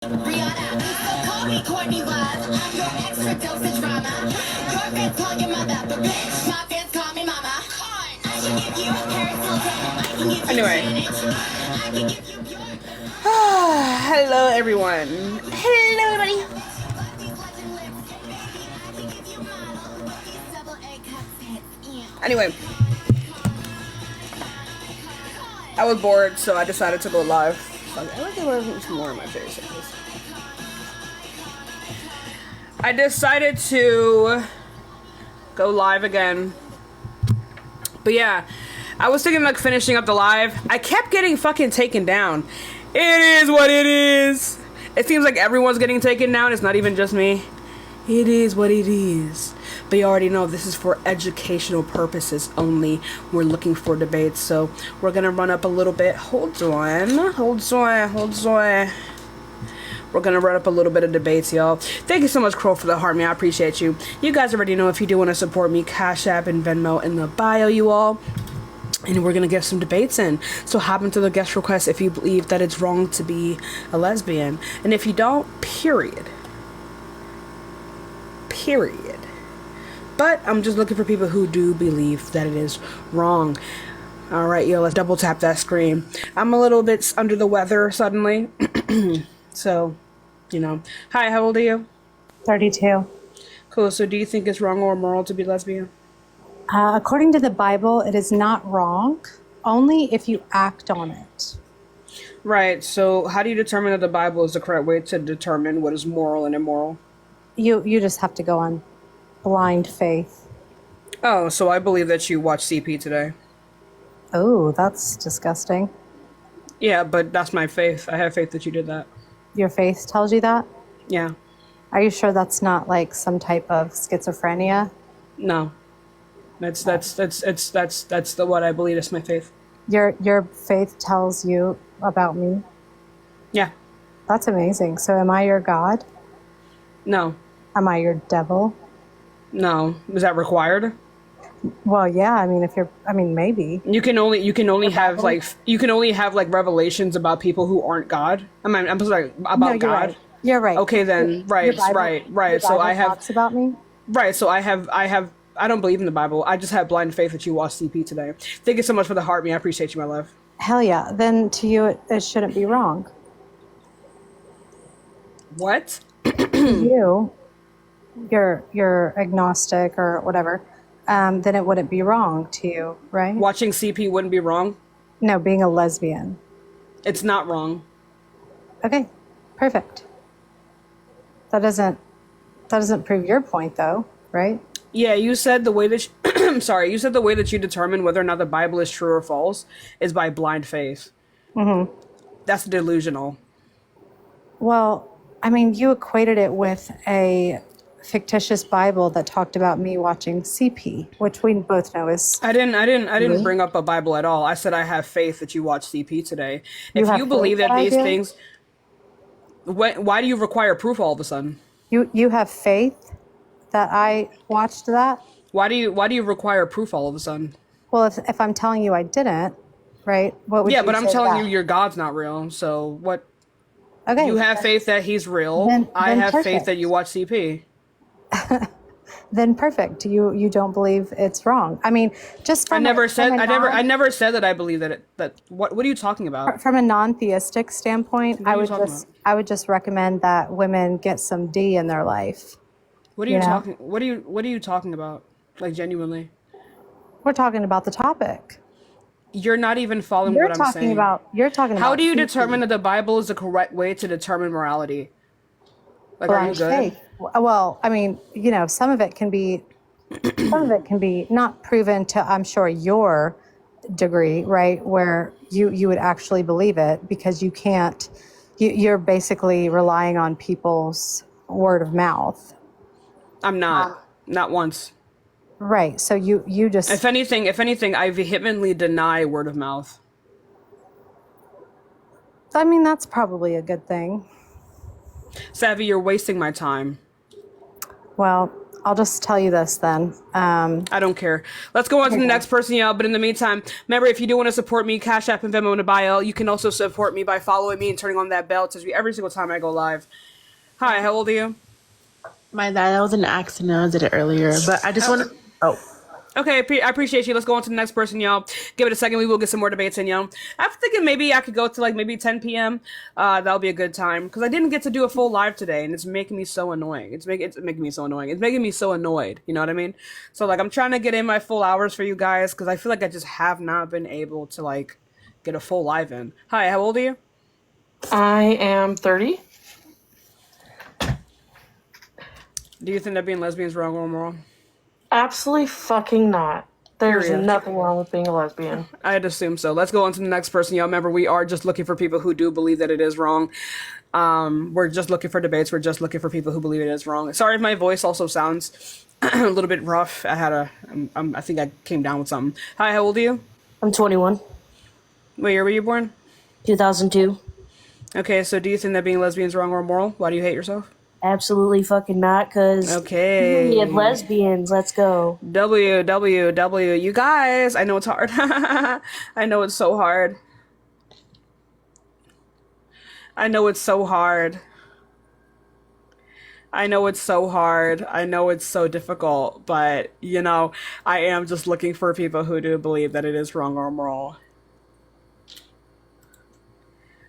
Rihanna, so call me Courtney Love. I'm your extra dosage drama. Your fans call your mother, but bitch, my fans call me mama. I can give you Paris Hilton. I can give you Anyway. Janet. I can give you Bjork. Hello, everyone. Hello, everybody. Anyway, I was bored, so I decided to go live. I like it wasn't more in my face. I decided to go live again. But yeah, I was thinking like finishing up the live. I kept getting fucking taken down. It is what it is. It seems like everyone's getting taken down. It's not even just me. It is what it is. But you already know this is for educational purposes only. We're looking for debates, so we're gonna run up a little bit. Hold on. We're gonna run up a little bit of debates, y'all. Thank you so much, Crow, for the heart, man. I appreciate you. You guys already know if you do want to support me, Cash App and Venmo in the bio, you all. And we're gonna get some debates in. So hop into the guest request if you believe that it's wrong to be a lesbian, and if you don't, period. But I'm just looking for people who do believe that it is wrong. All right, yo, let's double tap that screen. I'm a little bit under the weather suddenly. So, you know. Hi, how old are you? 32. Cool. So do you think it's wrong or immoral to be lesbian? According to the Bible, it is not wrong, only if you act on it. Right. So how do you determine that the Bible is the correct way to determine what is moral and immoral? You just have to go on blind faith. Oh, so I believe that you watched CP today. Oh, that's disgusting. Yeah, but that's my faith. I have faith that you did that. Your faith tells you that? Yeah. Are you sure that's not like some type of schizophrenia? No. That's the what I believe. That's my faith. Your faith tells you about me? Yeah. That's amazing. So am I your God? No. Am I your devil? No. Is that required? Well, yeah. I mean, maybe. You can only have like revelations about people who aren't God. I'm sorry, about No, you're God. right. You're right. Okay, then Your right. Your So I Bible have talks about me. right. So I have. I don't believe in the Bible. I just have blind faith that you watched CP today. Thank you so much for the heart, me. I appreciate you, my love. Hell yeah. Then to you, it shouldn't be wrong. What? You're agnostic or whatever, then it wouldn't be wrong to you, right? Watching CP wouldn't be wrong. No, being a lesbian. It's not wrong. Okay, perfect. That doesn't prove your point, though, right? Yeah, you said the way that I'm sorry. You said the way that you determine whether or not the Bible is true or false is by blind faith. Mm-hmm. That's delusional. Well, I mean, you equated it with a fictitious Bible that talked about me watching CP, which we both know is. I didn't bring up a Bible at all. I said I have faith that you watched CP today. If you believe that these things, why do you require proof all of a sudden? You have faith that I watched that? Why do you require proof all of a sudden? Well, if I'm telling you I didn't, right? What would you say? Yeah, but I'm telling that? you your God's not real. So what? Okay. You have faith that he's real. I have faith that you watch CP. Then perfect. You don't believe it's wrong. I mean, just from I never said that I believe that what are you talking about? From a non-theistic standpoint, I would just recommend that women get some D in their life. What are you talking? What are you talking about? Like genuinely? We're talking about the topic. You're not even following what I'm saying. You're talking about. How do you determine that the Bible is the correct way to determine morality? Like, are you good? Faith. Well, I mean, some of it can be not proven to, I'm sure, your degree, right? Where you would actually believe it because you can't. You're basically relying on people's word of mouth. I'm not. Not once. Right. So you just. If anything, I vehemently deny word of mouth. I mean, that's probably a good thing. Savvy, you're wasting my time. Well, I'll just tell you this then. I don't care. Let's go on to the next person, y'all. But in the meantime, remember, if you do want to support me, Cash App and Venmo in the bio. You can also support me by following me and turning on that bell. It tells me every single time I go live. Hi, how old are you? My bad. That was an accident. I did it earlier, but I just want to. Oh. Okay, I appreciate you. Let's go on to the next person, y'all. Give it a second. We will get some more debates in, y'all. I'm thinking maybe I could go to like maybe 10 p.m. That'll be a good time because I didn't get to do a full live today, and it's making me so annoying. It's making me so annoying. It's making me so annoyed. You know what I mean? So like, I'm trying to get in my full hours for you guys because I feel like I just have not been able to like get a full live in. Hi, how old are you? I am 30. Do you think that being lesbian is wrong or moral? Absolutely fucking not. There's Period. nothing wrong with being a lesbian. I'd assume so. Let's go on to the next person. Y'all remember, we are just looking for people who do believe that it is wrong. We're just looking for debates. We're just looking for people who believe it is wrong. Sorry if my voice also sounds a little bit rough. I think I came down with something. Hi, how old are you? I'm 21. What year were you born? 2002. Okay, so do you think that being lesbian is wrong or immoral? Why do you hate yourself? Absolutely fucking not, because Okay. we have lesbians. Let's go. W. You guys, I know it's hard. I know it's so hard. I know it's so hard. I know it's so hard. I know it's so difficult, but, you know, I am just looking for people who do believe that it is wrong or immoral.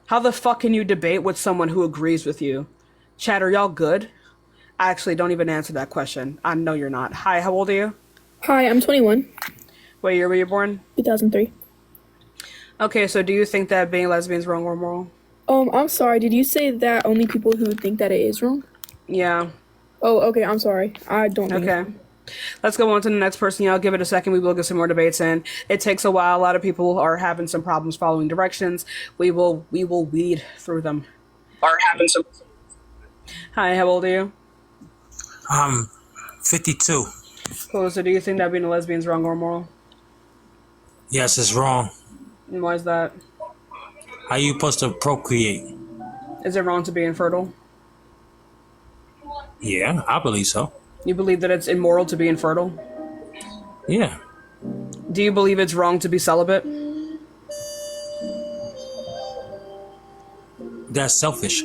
How the fuck can you debate with someone who agrees with you? Chat, are y'all good? Actually, don't even answer that question. I know you're not. Hi, how old are you? Hi, I'm 21. What year were you born? 2003. Okay, so do you think that being lesbian is wrong or immoral? I'm sorry. Did you say that only people who think that it is wrong? Yeah. Oh, okay. I'm sorry. I don't think Okay. Let's go on to the next person. Y'all give it a second. We will get some more debates in. It takes a while. A lot of people are having some problems following directions. We will weed through them. Are having some. Hi, how old are you? 52. Cool. So do you think that being a lesbian is wrong or immoral? Yes, it's wrong. And why is that? How you supposed to procreate? Is it wrong to be infertile? Yeah, I believe so. You believe that it's immoral to be infertile? Yeah. Do you believe it's wrong to be celibate? That's selfish.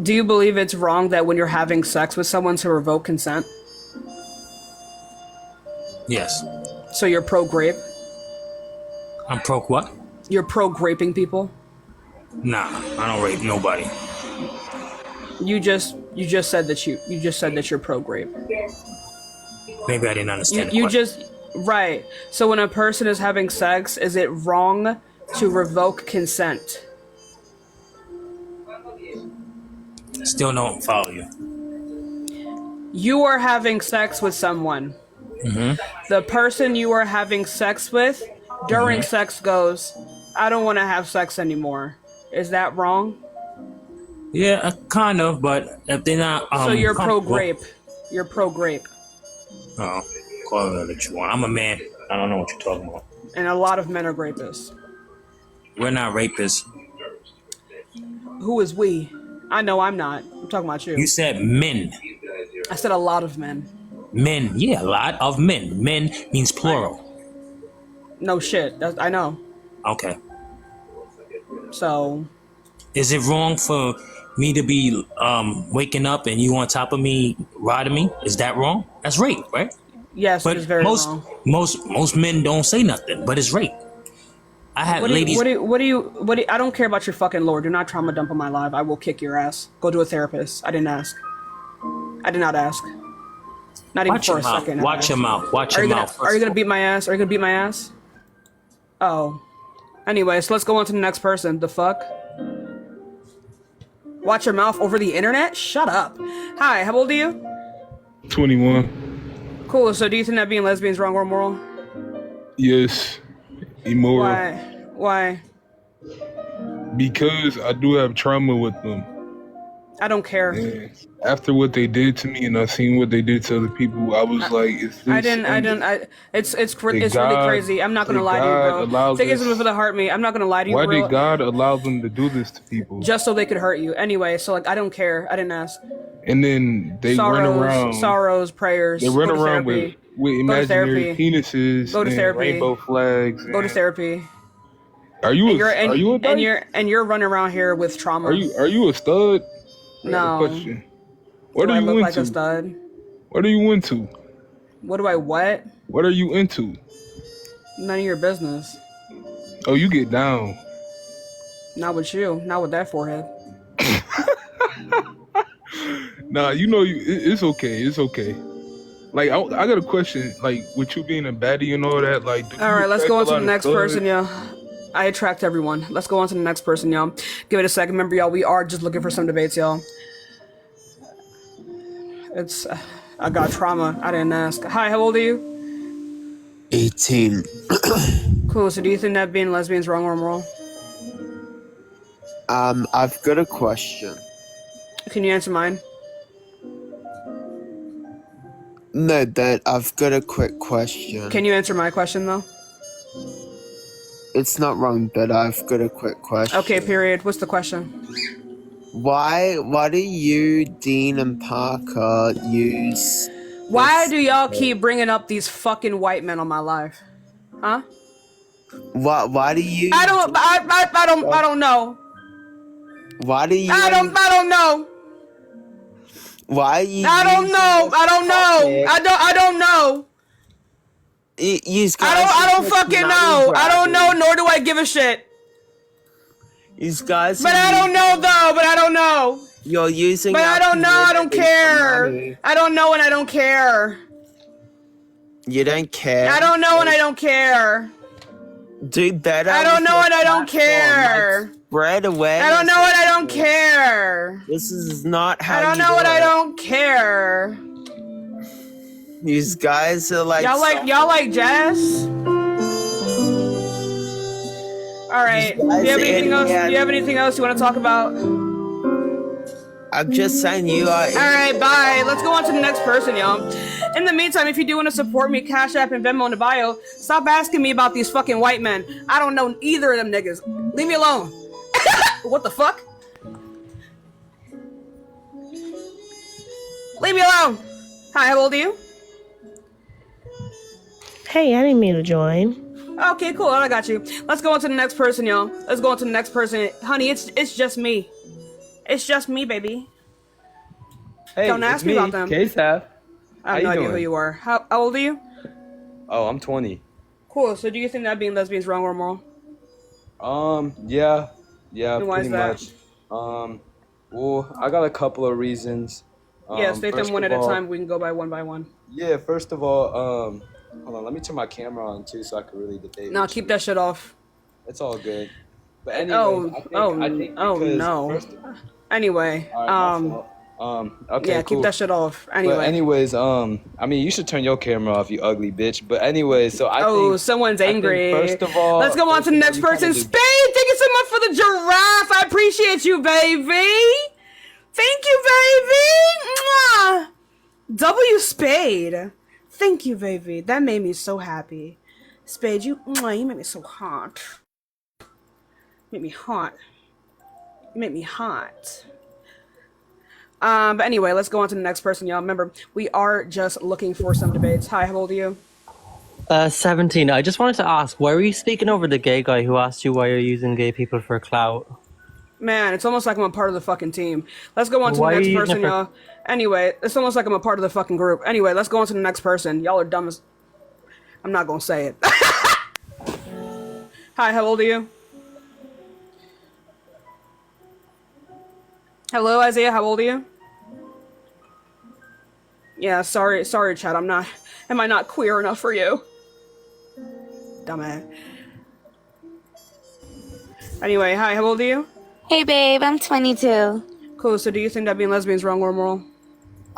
Do you believe it's wrong that when you're having sex with someone to revoke consent? Yes. So you're pro-grape? I'm pro what? You're pro-graping people? Nah, I don't rape nobody. You just said that you're pro-grape. Maybe I didn't understand You the question. just right. So when a person is having sex, is it wrong to revoke consent? Still don't follow you. You are having sex with someone. Mm-hmm. The person you are having sex with during sex goes, I don't want to have sex anymore. Is that wrong? Yeah, kind of, but if they're not So you're comfortable- pro-grape. You're pro-grape. Oh, call it what you want. I'm a man. I don't know what you're talking about. And a lot of men are grapists. We're not rapists. Who is we? I know I'm not. I'm talking about you. You said men. I said a lot of men. Men, yeah, a lot of men. Men means plural. No shit. I know. Okay. So, Is it wrong for me to be waking up and you on top of me riding me? Is that wrong? That's rape, right? yes, But it is very wrong. most men don't say nothing, but it's rape. I had ladies. What do you, I don't care about your fucking lore. Do not trauma dump on my live. I will kick your ass. Go to a therapist. I didn't ask. I did not ask. Not even Watch for your a mouth. second. Watch your mouth. Watch Are your you gonna, mouth. are you gonna beat my ass? Are you gonna beat my ass? Oh. Anyways, let's go on to the next person. The fuck? Watch your mouth over the internet? Shut up. Hi, how old are you? 21. Cool, so do you think that being lesbian is wrong or immoral? Yes. Immoral. Why? Because I do have trauma with them. I don't care. And after what they did to me and I seen what they did to other people, I was like, is this it's really crazy. I'm not gonna lie to you, bro. Take it for the heart, me. I'm not gonna lie to you, why bro. did God allow them to do this to people? Just so they could hurt you. Anyway, so like, I don't care. I didn't ask. and then they run around. Sorrows, prayers. They run Go to around therapy. with Go to imaginary therapy. penises Go to and therapy. rainbow flags. Go to therapy. Are you a dyke? And you're running around here with trauma. Are you a stud? I got a No. question. What Do are I you look into? like a stud? What are you into? What do I what? What are you into? None of your business. Oh, you get down. Not with you. Not with that forehead. Nah, it's okay. It's okay. Like, I got a question. Like, with you being a baddie and all that, like, all right, let's go on to the next person, y'all. I attract everyone. Let's go on to the next person, y'all. Give it a second. Remember, y'all, we are just looking for some debates, y'all. I got trauma. I didn't ask. Hi, how old are you? 18. Cool. So do you think that being lesbian is wrong or moral? I've got a question. Can you answer mine? No, but I've got a quick question. Can you answer my question, though? It's not wrong, but I've got a quick question. Okay, period. What's the question? Why do you, Dean, and Parker use... Why do y'all keep bringing up these fucking white men on my life? Huh? Why do you... I don't know. Why do you... I don't know. Why are you... I don't know. I don't know. You guys I don't fucking know. I don't know, nor do I give a shit. You guys... But I don't know, though. But I don't know. You're using... But I don't know. I don't care. I don't know and I don't care. You don't care? I don't know and I don't care. Do better. I don't know and I don't care. Like, spread awareness. I don't know and I don't care. This is not how I don't know and I don't care. These guys are like... Y'all like jazz? All right. Do you have anything else? Do you have anything else you want to talk about? I'm just saying you are... All right, bye. Let's go on to the next person, y'all. In the meantime, if you do want to support me, Cash App and Venmo in the bio, stop asking me about these fucking white men. I don't know either of them niggas. Leave me alone. What the fuck? Leave me alone. Hi, how old are you? Hey, I didn't mean to join. Okay, cool. I got you. Let's go on to the next person, y'all. Let's go on to the next person. Honey, it's just me. It's just me, baby. Hey, don't ask me about them. K-Saf. I have no idea who you are. How old are you? Oh, I'm 20. Cool. So do you think that being lesbian is wrong or moral? Yeah, and why pretty is that? much. Well, I got a couple of reasons. Yeah, state them one at a time. We can go by one. Yeah, first of all, hold on, let me turn my camera on too so I can really debate. No, keep that shit off. It's all good. But anyway, I think no. Anyway, okay, yeah, cool. keep that shit off. Anyway. But anyways, I mean, you should turn your camera off, you ugly bitch. But anyways, so I think... someone's angry. First of all... Let's go on to the next person. Spade, thank you so much for the giraffe. I appreciate you, baby. Thank you, baby. Mwah. W Spade. Thank you, baby. That made me so happy. Spade, you made me so hot. You made me hot. You made me hot. But anyway, let's go on to the next person, y'all. Remember, we are just looking for some debates. Hi, how old are you? 17. I just wanted to ask, why were you speaking over the gay guy who asked you why you're using gay people for clout? Man, it's almost like I'm a part of the fucking team. Let's go on to the next person, y'all. Anyway, it's almost like I'm a part of the fucking group. Anyway, let's go on to the next person. Y'all are dumb as... I'm not gonna say it. Hi, how old are you? Hello, Isaiah, how old are you? Yeah, sorry, Chad, am I not queer enough for you? Dumbass. Anyway, hi, how old are you? Hey babe, I'm 22. Cool, so do you think that being lesbian is wrong or immoral?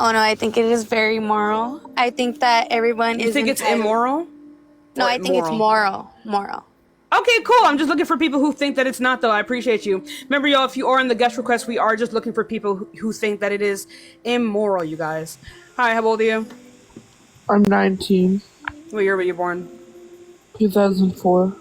Oh no, I think it is very moral. I think that everyone is... You think it's immoral? No, I think it's moral. Moral. Okay, cool. I'm just looking for people who think that it's not, though. I appreciate you. Remember, y'all, if you are in the guest request, we are just looking for people who think that it is immoral, you guys. Hi, how old are you? I'm 19. What year were you born? 2004.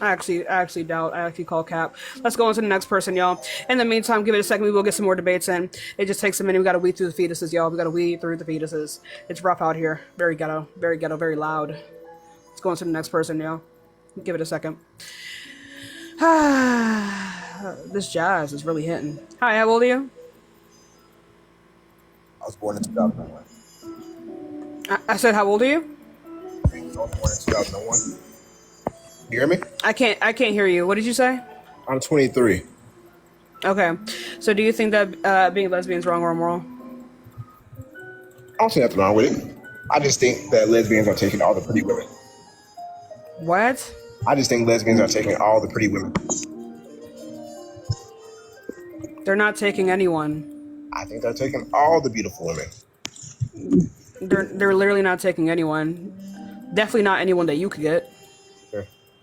I actually doubt. I actually call cap. Let's go on to the next person, y'all. In the meantime, give it a second. We will get some more debates in. It just takes a minute. We gotta weed through the fetuses, y'all. We gotta weed through the fetuses. It's rough out here. Very ghetto, very loud. Let's go on to the next person, y'all. Give it a second. This jazz is really hitting. Hi, how old are you? I was born in 2001. I said, how old are you? I was born in 2001. You hear me? I can't hear you. What did you say? I'm 23. Okay. So do you think that being lesbian is wrong or immoral? I don't see nothing wrong with it. I just think that lesbians are taking all the pretty women. What? I just think lesbians are taking all the pretty women. They're not taking anyone. I think they're taking all the beautiful women. They're literally not taking anyone. Definitely not anyone that you could get.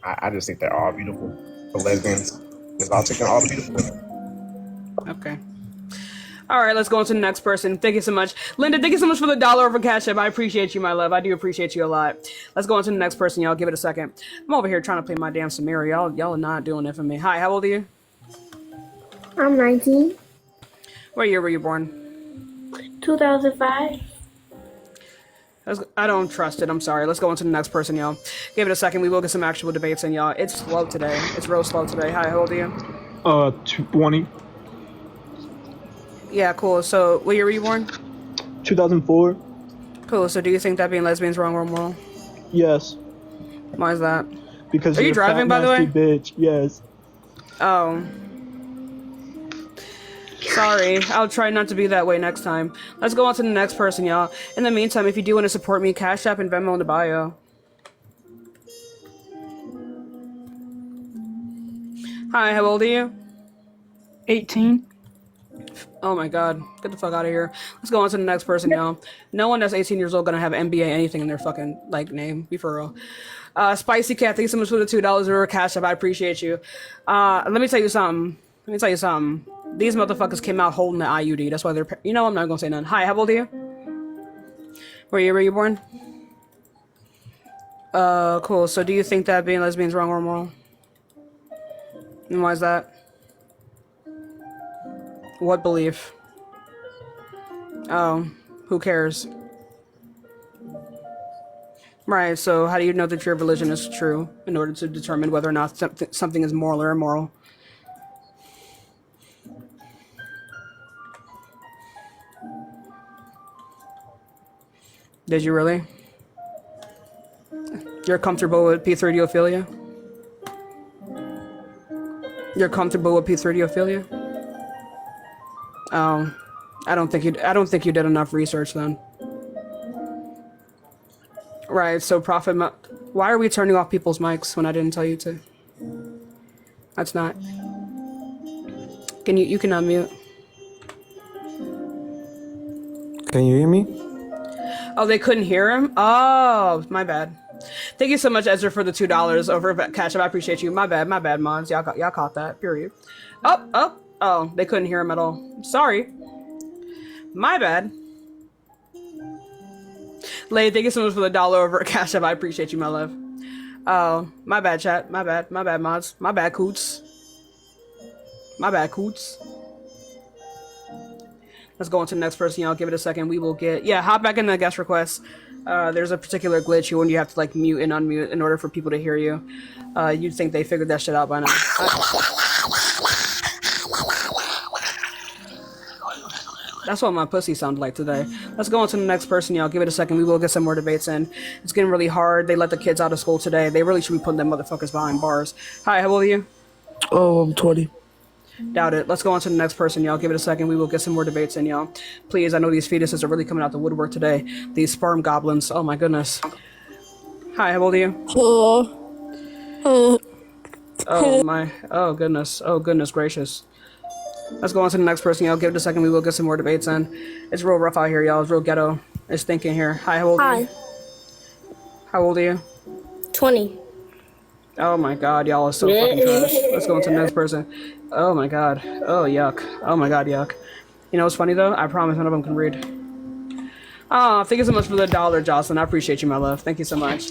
I just think they're all beautiful. The lesbians is all taking all the beautiful women. Okay. All right, let's go on to the next person. Thank you so much. Linda, thank you so much for the $1 over Cash App. I appreciate you, my love. I do appreciate you a lot. Let's go on to the next person, y'all. Give it a second. I'm over here trying to play my damn Samira. Y'all are not doing it for me. Hi, how old are you? I'm 19. What year were you born? 2005. I don't trust it. I'm sorry. Let's go on to the next person, y'all. Give it a second. We will get some actual debates in, y'all. It's slow today. It's real slow today. Hi, how old are you? 20. Yeah, cool. So, what year were you born? 2004. Cool. So, do you think that being lesbian is wrong or immoral? Yes. Why is that? Because are you you're driving, fat, by the way? nasty bitch. Yes. Oh. Sorry. I'll try not to be that way next time. Let's go on to the next person, y'all. In the meantime, if you do want to support me, Cash App and Venmo in the bio. Hi, how old are you? 18. Oh my god. Get the fuck out of here. Let's go on to the next person, y'all. No one that's 18 years old gonna have MBA anything in their fucking, name. Be for real. Spicy Cat, thanks so much for the $2 over Cash App. I appreciate you. Let me tell you something. These motherfuckers came out holding the IUD. That's why they're... You know, I'm not gonna say nothing. Hi, how old are you? Where were you born? Cool. So do you think that being lesbian is wrong or immoral? And why is that? What belief? Oh, who cares? Right, so how do you know that your religion is true in order to determine whether or not something is moral or immoral? Did you really? You're comfortable with P30ophilia? You're comfortable with P30ophilia? Oh, I don't think you did enough research then. Right, so why are we turning off people's mics when I didn't tell you to? That's not. You can unmute. Can you hear me? Oh, they couldn't hear him? Oh, my bad. Thank you so much, Ezra, for the $2 over Cash App. I appreciate you. My bad, mods. Y'all caught that. Period. Oh, they couldn't hear him at all. Sorry. My bad. Lay, thank you so much for the $1 over Cash App. I appreciate you, my love. Oh, my bad, chat. My bad, mods. My bad, coots. Let's go on to the next person, y'all. Give it a second. We will get... Yeah, hop back in the guest requests. There's a particular glitch when you have to, mute and unmute in order for people to hear you. You'd think they figured that shit out by now. That's what my pussy sounded like today. Let's go on to the next person, y'all. Give it a second. We will get some more debates in. It's getting really hard. They let the kids out of school today. They really should be putting them motherfuckers behind bars. Hi, how old are you? Oh, I'm 20. Doubt it. Let's go on to the next person, y'all. Give it a second. We will get some more debates in, y'all. Please, I know these fetuses are really coming out the woodwork today. These sperm goblins. Oh my goodness. Hi, how old are you? Oh my. Oh goodness gracious. Let's go on to the next person, y'all. Give it a second. We will get some more debates in. It's real rough out here, y'all. It's real ghetto. It's thinking here. Hi, how old are you? How old are you? 20. Oh my god, y'all are so fucking trash. Let's go on to the next person. Oh my god. Oh, yuck. Oh my god, yuck. You know what's funny, though? I promise none of them can read. Oh, thank you so much for the $1, Jocelyn. I appreciate you, my love. Thank you so much.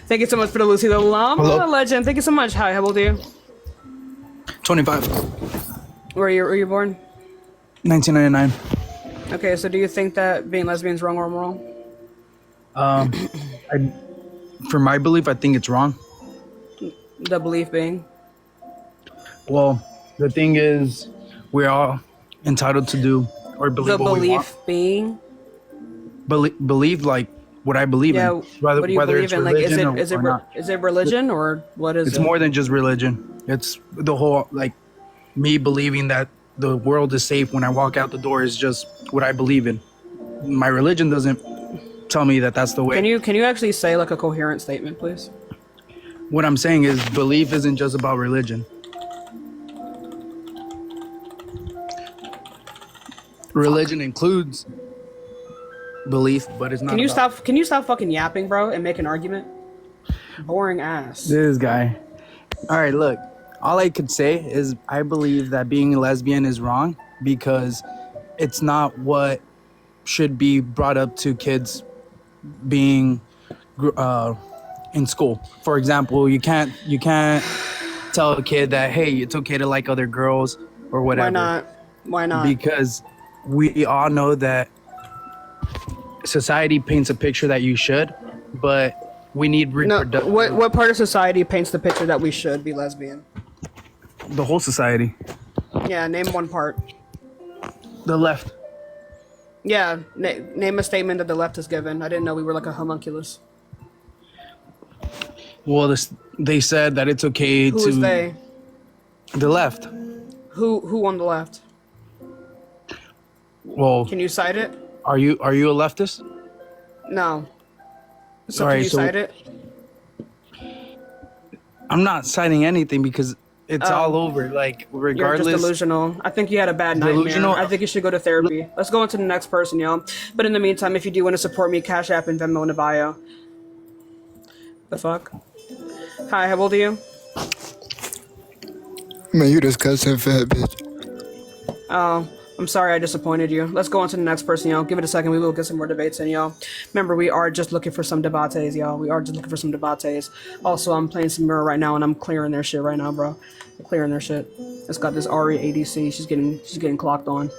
Thank you so much for the Lucy the Llama legend. Thank you so much. Hi, how old are you? 25. Where you born? 1999. Okay, so do you think that being lesbian is wrong or immoral? For my belief, I think it's wrong. The belief being? Well, the thing is, we're all entitled to do or believe The what we want. belief being? Believe like what I believe Yeah, in, whether what do you whether believe it's in? Like, religion or not. is it religion or what is it? It's more than just religion. It's the whole, like, me believing that the world is safe when I walk out the door is just what I believe in. My religion doesn't tell me that that's the way. Can you actually say like a coherent statement, please? What I'm saying is belief isn't just about religion. Religion includes belief, but it's not. Can you stop fucking yapping, bro, and make an argument? Boring ass. This guy. All right, look. All I could say is I believe that being a lesbian is wrong because it's not what should be brought up to kids being in school. For example, you can't tell a kid that, hey, it's okay to like other girls or whatever. Why not? Because we all know that society paints a picture that you should, but we need reproduction. No, what part of society paints the picture that we should be lesbian? The whole society. Yeah, name one part. The left. Yeah, name a statement that the left has given. I didn't know we were like a homunculus. Well, they said that it's okay Who is they? The left. Who on the left? Well, can you cite it? Are you a leftist? No. So All can right, you cite it? I'm not citing anything because it's all over. Like, regardless. You're just delusional. I think you had a bad nightmare. I think you should go to therapy. Let's go on to the next person, y'all. But in the meantime, if you do want to support me, Cash App and Venmo in the bio. The fuck? Hi, how old are you? Man, you disgusting fat bitch. Oh, I'm sorry I disappointed you. Let's go on to the next person, y'all. Give it a second. We will get some more debates in, y'all. Remember, we are just looking for some debates, y'all. We are just looking for some debates. Also, I'm playing some Mirror right now, and I'm clearing their shit right now, bro. I'm clearing their shit. It's got this Ari ADC. She's getting clocked on.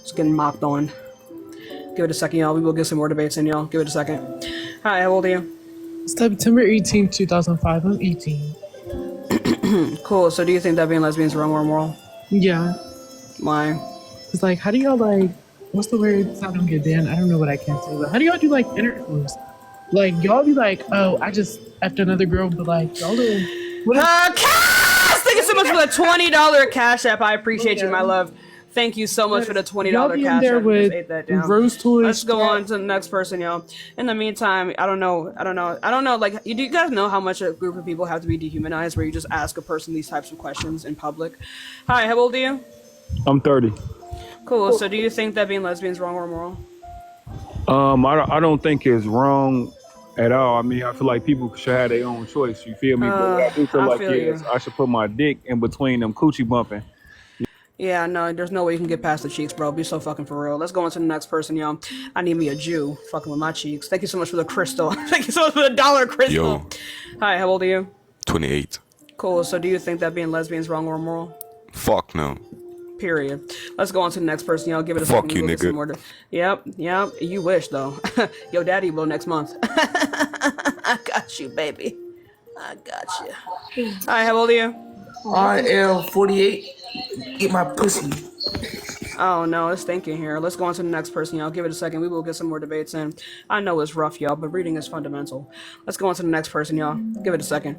She's getting mocked on. Give it a second, y'all. We will get some more debates in, y'all. Give it a second. Hi, how old are you? September 18th, 2005. I'm 18. Cool. So do you think that being lesbian is wrong or immoral? Yeah. Why? It's like, how do y'all like, what's the word? I don't get Dan. I don't know what I can't say. But how do y'all do like intercourse? Like, y'all be like, oh, I just after another girl, but like, y'all do. Cass! Thank you so much for the $20 Cash App. I appreciate you, my love. Thank you so much for the $20 Cash App. Just ate that down. Rose toys. Let's go on to the next person, y'all. In the meantime, I don't know. Like, do you guys know how much a group of people have to be dehumanized where you just ask a person these types of questions in public? Hi, how old are you? I'm 30. Cool. So do you think that being lesbian is wrong or immoral? I don't think it's wrong at all. I mean, I feel like people should have their own choice. You feel me? But I do feel like yes, I should put my dick in between them coochie bumping. Yeah, no, there's no way you can get past the cheeks, bro. Be so fucking for real. Let's go on to the next person, y'all. I need me a Jew fucking with my cheeks. Thank you so much for the crystal. Thank you so much for the $1 crystal. Yo. Hi, how old are you? 28. Cool. So do you think that being lesbian is wrong or immoral? Fuck no. Period. Let's go on to the next person, y'all. Give it a Fuck second. you, We'll get some nigga. Yep. You wish, though. Yo, daddy will next month. I got you, baby. I got you. Hi, how old are you? I am 48. Eat my pussy. Oh no, it's stinking here. Let's go on to the next person, y'all. Give it a second. We will get some more debates in. I know it's rough, y'all, but reading is fundamental. Let's go on to the next person, y'all. Give it a second.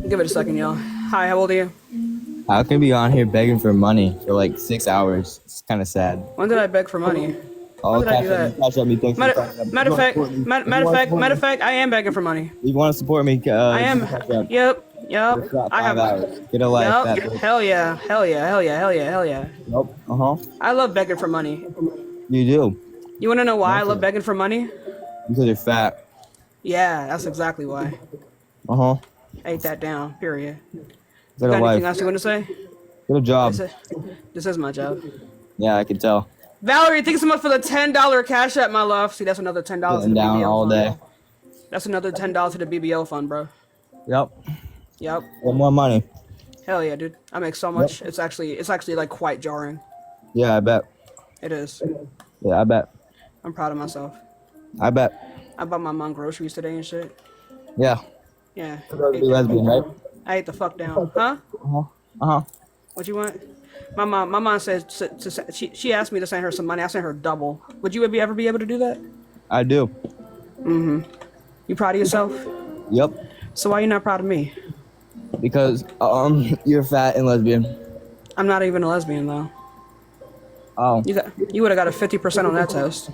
Give it a second, y'all. Hi, how old are you? How can you be on here begging for money for like 6 hours? It's kind of sad. When did I beg for money? Oh, When did I do that? Matter of fact, I am begging for money. If you want to support me, I am. Yep. I have. Hours. Get a life. Yep. Hell yeah. Nope. I love begging for money. You do. You want to know why I love begging for money? Because you're fat. Yeah, that's exactly why. Ate that down. Period. Get a Got life. anything else you want to say? Get a job. This is my job. Yeah, I can tell. Valerie, thanks so much for the $10 cash app, my love. See, that's another $10 to the down BBL all fund. day. That's another $10 to the BBL fund, bro. Yep. Yep. Want more money? Hell yeah, dude. I make so much. It's actually like quite jarring. Yeah, I bet. It is. Yeah, I bet. I'm proud of myself. I bet. I bought my mom groceries today and shit. Yeah. Yeah. Be lesbian, right? I ate the fuck down. Huh? Uh-huh. What you want? My mom said she asked me to send her some money. I sent her double. Would you ever be able to do that? I do. Mm-hmm. You proud of yourself? Yep. So why you not proud of me? Because you're fat and lesbian. I'm not even a lesbian though. Oh. You would have got a 50% on that test.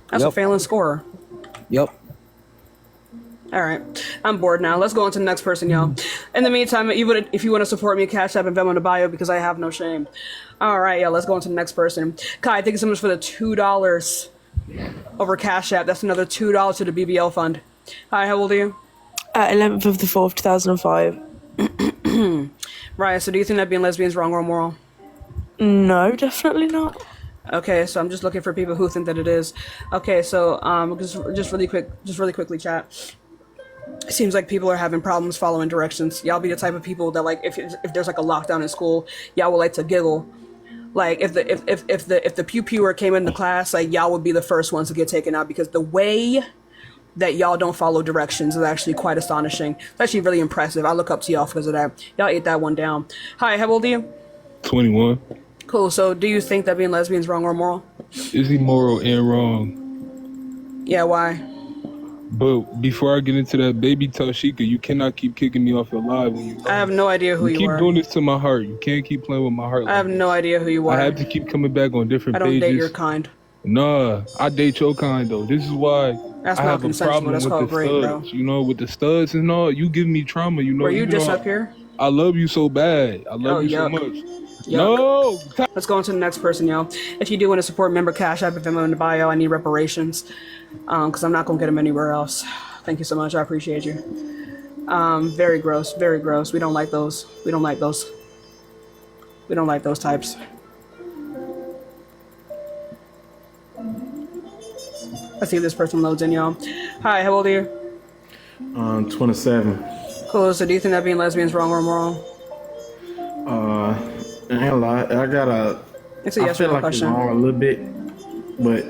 That's a failing score. Yep. All right, I'm bored now. Let's go on to the next person, y'all. In the meantime, if you want to support me, Cash App and Venmo in the bio because I have no shame. All right, yeah, let's go on to the next person. Kai, thank you so much for the $2 over Cash App. That's another $2 to the BBL fund. Hi, how old are you? 11th of the 4th, 2005. Right, so do you think that being lesbian is wrong or immoral? No, definitely not. Okay, so I'm just looking for people who think that it is. Okay, so just really quickly, chat. It seems like people are having problems following directions. Y'all be the type of people that, like, if there's like a lockdown in school, y'all would like to giggle. Like if the pew-pewer came into class, like y'all would be the first ones to get taken out because the way that y'all don't follow directions is actually quite astonishing. It's actually really impressive. I look up to y'all because of that. Y'all ate that one down. Hi, how old are you? 21. Cool. So do you think that being lesbian is wrong or immoral? It's immoral and wrong. Yeah, why? But before I get into that, baby Tashika, you cannot keep kicking me off your live when you. I have no idea who you keep are. doing this to my heart. You can't keep playing with my heart. I have no idea who you are. I have to keep coming back on different pages. I don't date your kind. Nah, I date your kind though. This is why That's I not have a consensual. problem That's with called the rape, studs. bro. You know, with the studs and all. You give me trauma. You know. Were you just know, up here? I love you so bad. I love you so yuck. much. Yuck. No. Let's go on to the next person, y'all. If you do want to support member Cash App and Venmo in the bio, I need reparations. Because I'm not gonna get them anywhere else. Thank you so much. I appreciate you. Very gross. Very gross. We don't like those. We don't like those. We don't like those types. Let's see if this person loads in, y'all. Hi, how old are you? 27. Cool. So do you think that being lesbian is wrong or immoral? I ain't lie. I gotta. It's a yes I or feel no like question. it's wrong a little bit, but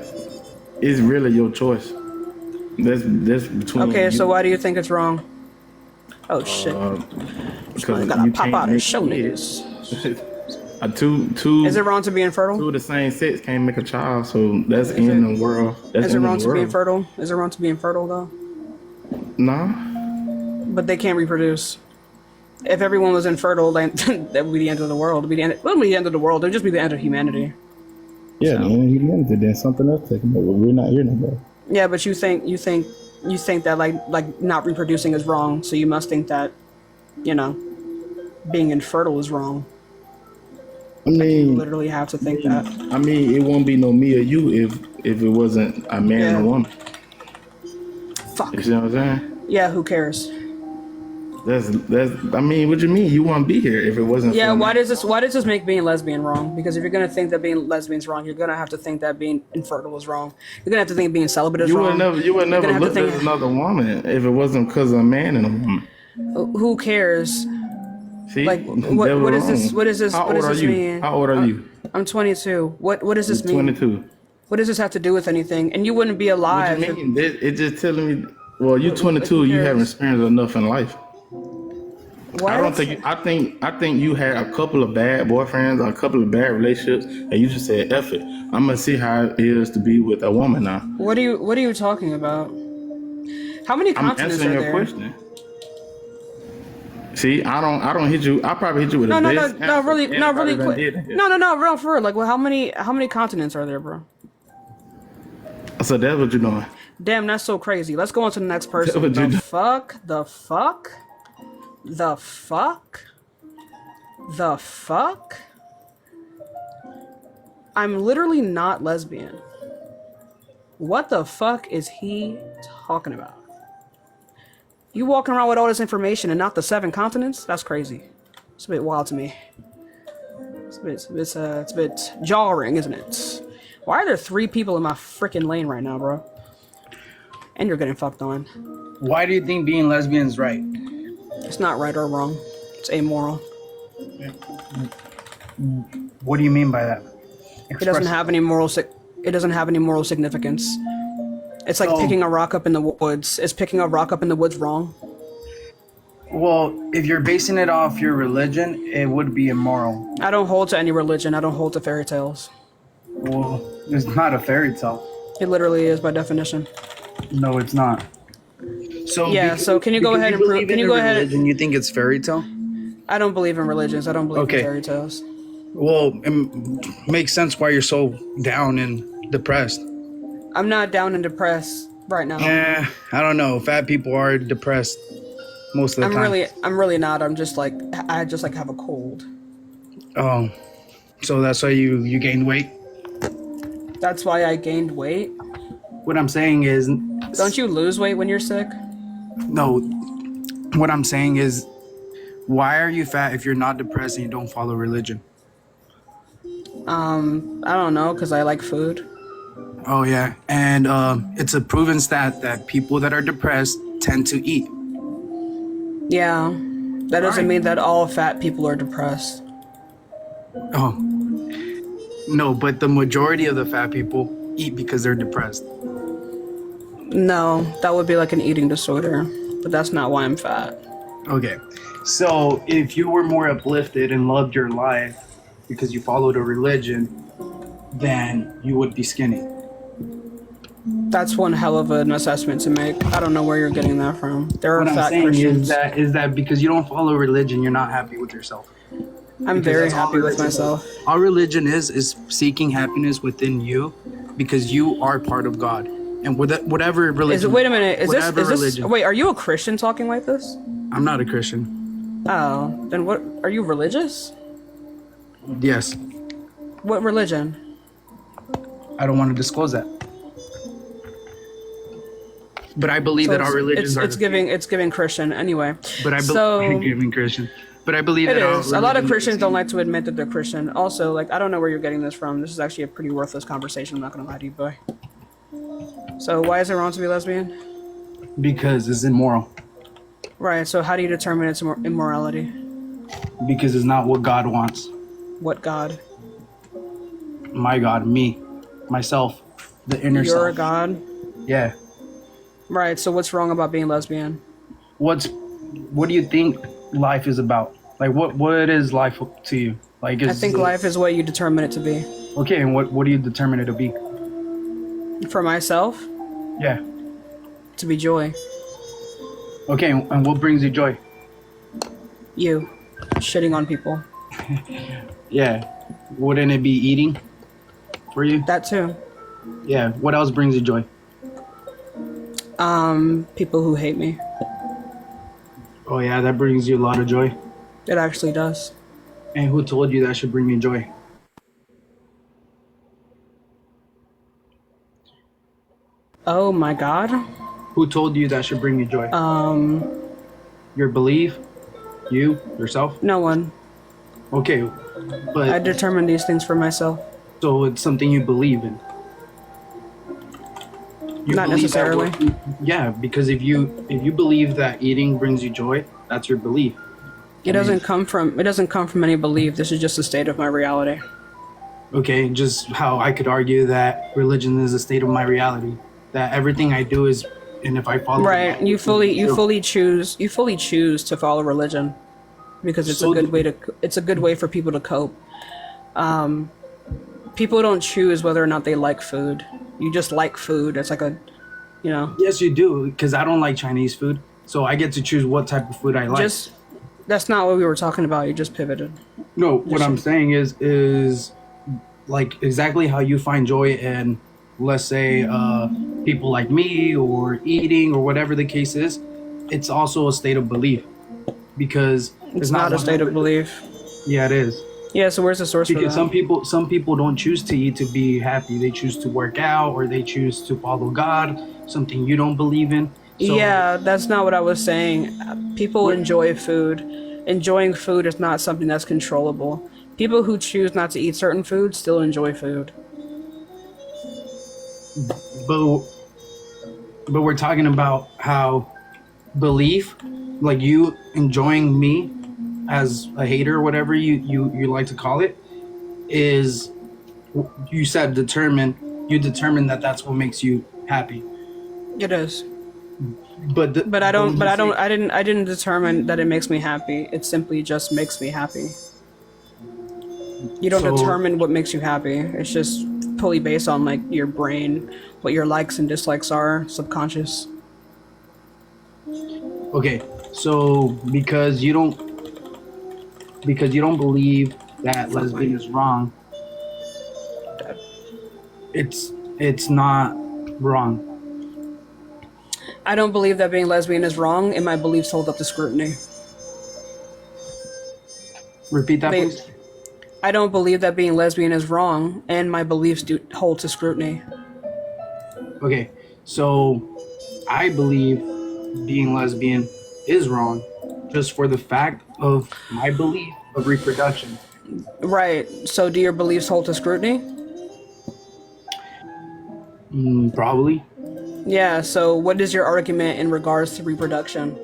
it's really your choice. That's between. Okay, you. so why do you think it's wrong? Oh shit! Because gotta you pop can't out and make show kids. niggas. Two. Is it wrong to be infertile? Two of the same sex can't make a child, so that's in the world. That's Is it in wrong the to be world. infertile? Is it wrong to be infertile though? No. But they can't reproduce. If everyone was infertile, then that would be the end of the world. It would be the end of the world. It would just be the end of humanity. Yeah, the end of humanity. Then something else taking over. We're not here no more. Yeah, but you think that like not reproducing is wrong, so you must think that, you know, being infertile is wrong. I mean, you literally have to think that. I mean, it won't be no me or you if it wasn't a man and a woman. Fuck. You see what I'm saying? Yeah, who cares? That's. I mean, what you mean? You wouldn't be here if it wasn't. Yeah, for why does this make being lesbian wrong? Because if you're gonna think that being lesbian is wrong, you're gonna have to think that being infertile is wrong. You're gonna have to think being celibate is You wrong. You would never look at think, another woman if it wasn't because of a man and a woman. Who cares? See, like what is this? What is this? How what old does are this you? mean? How old are you? I'm 22. What does this mean? 22. What does this have to do with anything? And you wouldn't be alive. What you mean? It just telling me. Well, you're 22. You haven't experienced enough in life. What? I don't think. I think you had a couple of bad boyfriends, or a couple of bad relationships, and you just said, "F it. I'm gonna see how it is to be with a woman now." What are you talking about? How many I'm continents answering are your there? question. See, I don't hit you. I probably hit you with a best No, really quick. quick. No, real for real. Like, well, how many continents are there, bro? So that's what you're doing. Damn, that's so crazy. Let's go on to the next person. That's what you do. The fuck? I'm literally not lesbian. What the fuck is he talking about? You walking around with all this information and not the 7 continents? That's crazy. It's a bit wild to me. It's a bit jarring, isn't it? Why are there 3 people in my freaking lane right now, bro? And you're getting fucked on. Why do you think being lesbian is right? It's not right or wrong. It's amoral. What do you mean by that? It doesn't have any moral. It doesn't have any moral significance. It's like picking a rock up in the woods. Is picking a rock up in the woods wrong? Well, if you're basing it off your religion, it would be immoral. I don't hold to any religion. I don't hold to fairy tales. Well, it's not a fairy tale. It literally is by definition. No, it's not. So yeah. So can you go ahead and prove? Can you go ahead? And you think it's fairy tale? I don't believe in religions. I don't believe in fairy tales. Well, it makes sense why you're so down and depressed. I'm not down and depressed right now. Yeah, I don't know. Fat people are depressed most of the time. I'm really not. I just have a cold. Oh, so that's why you gained weight? That's why I gained weight? What I'm saying is... Don't you lose weight when you're sick? No. What I'm saying is, why are you fat if you're not depressed and you don't follow religion? I don't know, because I like food. Oh, yeah. And it's a proven stat that people that are depressed tend to eat. Yeah. That doesn't mean that all fat people are depressed. Oh. No, but the majority of the fat people eat because they're depressed. No, that would be like an eating disorder. But that's not why I'm fat. Okay. So if you were more uplifted and loved your life because you followed a religion, then you would be skinny. That's one hell of an assessment to make. I don't know where you're getting that from. There are fat Christians. Is that because you don't follow religion, you're not happy with yourself. I'm very happy with myself. All religion is seeking happiness within you because you are part of God. And whatever religion... Wait a minute. Is this... Wait, are you a Christian talking like this? I'm not a Christian. Oh, then what? Are you religious? Yes. What religion? I don't want to disclose that. But I believe that our religions are... It's giving Christian anyway. But I believe giving Christian. But I believe it that is. A lot of Christians don't like to admit that they're Christian. Also, like, I don't know where you're getting this from. This is actually a pretty worthless conversation. I'm not gonna lie to you, boy. So why is it wrong to be lesbian? Because it's immoral. Right. So how do you determine its immorality? Because it's not what God wants. What God? My God, me, myself, the inner self. You're a God? Yeah. Right. So what's wrong about being lesbian? What do you think life is about? Like what is life to you? Like I think life is what you determine it to be. Okay, and what do you determine it to be? For myself? Yeah. To be joy. Okay, and what brings you joy? You. Shitting on people. Yeah. Wouldn't it be eating for you? That too. Yeah. What else brings you joy? People who hate me. Oh yeah, that brings you a lot of joy. It actually does. And who told you that should bring you joy? Oh my God. Who told you that should bring you joy? Your belief? You? Yourself? No one. Okay, but... I determine these things for myself. So it's something you believe in? Not necessarily. Yeah, because if you believe that eating brings you joy, that's your belief. It doesn't come from any belief. This is just a state of my reality. Okay, just how I could argue that religion is a state of my reality. That everything I do is, and if I follow... Right, you fully choose to follow religion because it's a good way for people to cope. People don't choose whether or not they like food. You just like food. It's like Yes, you do, because I don't like Chinese food, so I get to choose what type of food I like. That's not what we were talking about. You just pivoted. No, what I'm saying is like exactly how you find joy in, let's say, people like me or eating or whatever the case is. It's also a state of belief, because it's not a state of belief. Yeah, it is. Yeah, so where's the source for that? Because some people don't choose to eat to be happy. They choose to work out, or they choose to follow God, something you don't believe in. So, yeah, that's not what I was saying. People enjoy food. Enjoying food is not something that's controllable. People who choose not to eat certain foods still enjoy food. but we're talking about how belief, like you enjoying me as a hater or whatever you like to call it, is, you said you determine that that's what makes you happy. It is. But I didn't determine that it makes me happy. It simply just makes me happy. You don't determine what makes you happy. It's just fully based on like your brain, what your likes and dislikes are, subconscious. Okay, so because you don't believe that lesbian is wrong, it's not wrong. I don't believe that being lesbian is wrong, and my beliefs hold up to scrutiny. Repeat that, please. I don't believe that being lesbian is wrong, and my beliefs do hold to scrutiny. Okay, so I believe being lesbian is wrong, just for the fact of my belief of reproduction. Right. So do your beliefs hold to scrutiny? Probably. Yeah, so what is your argument in regards to reproduction?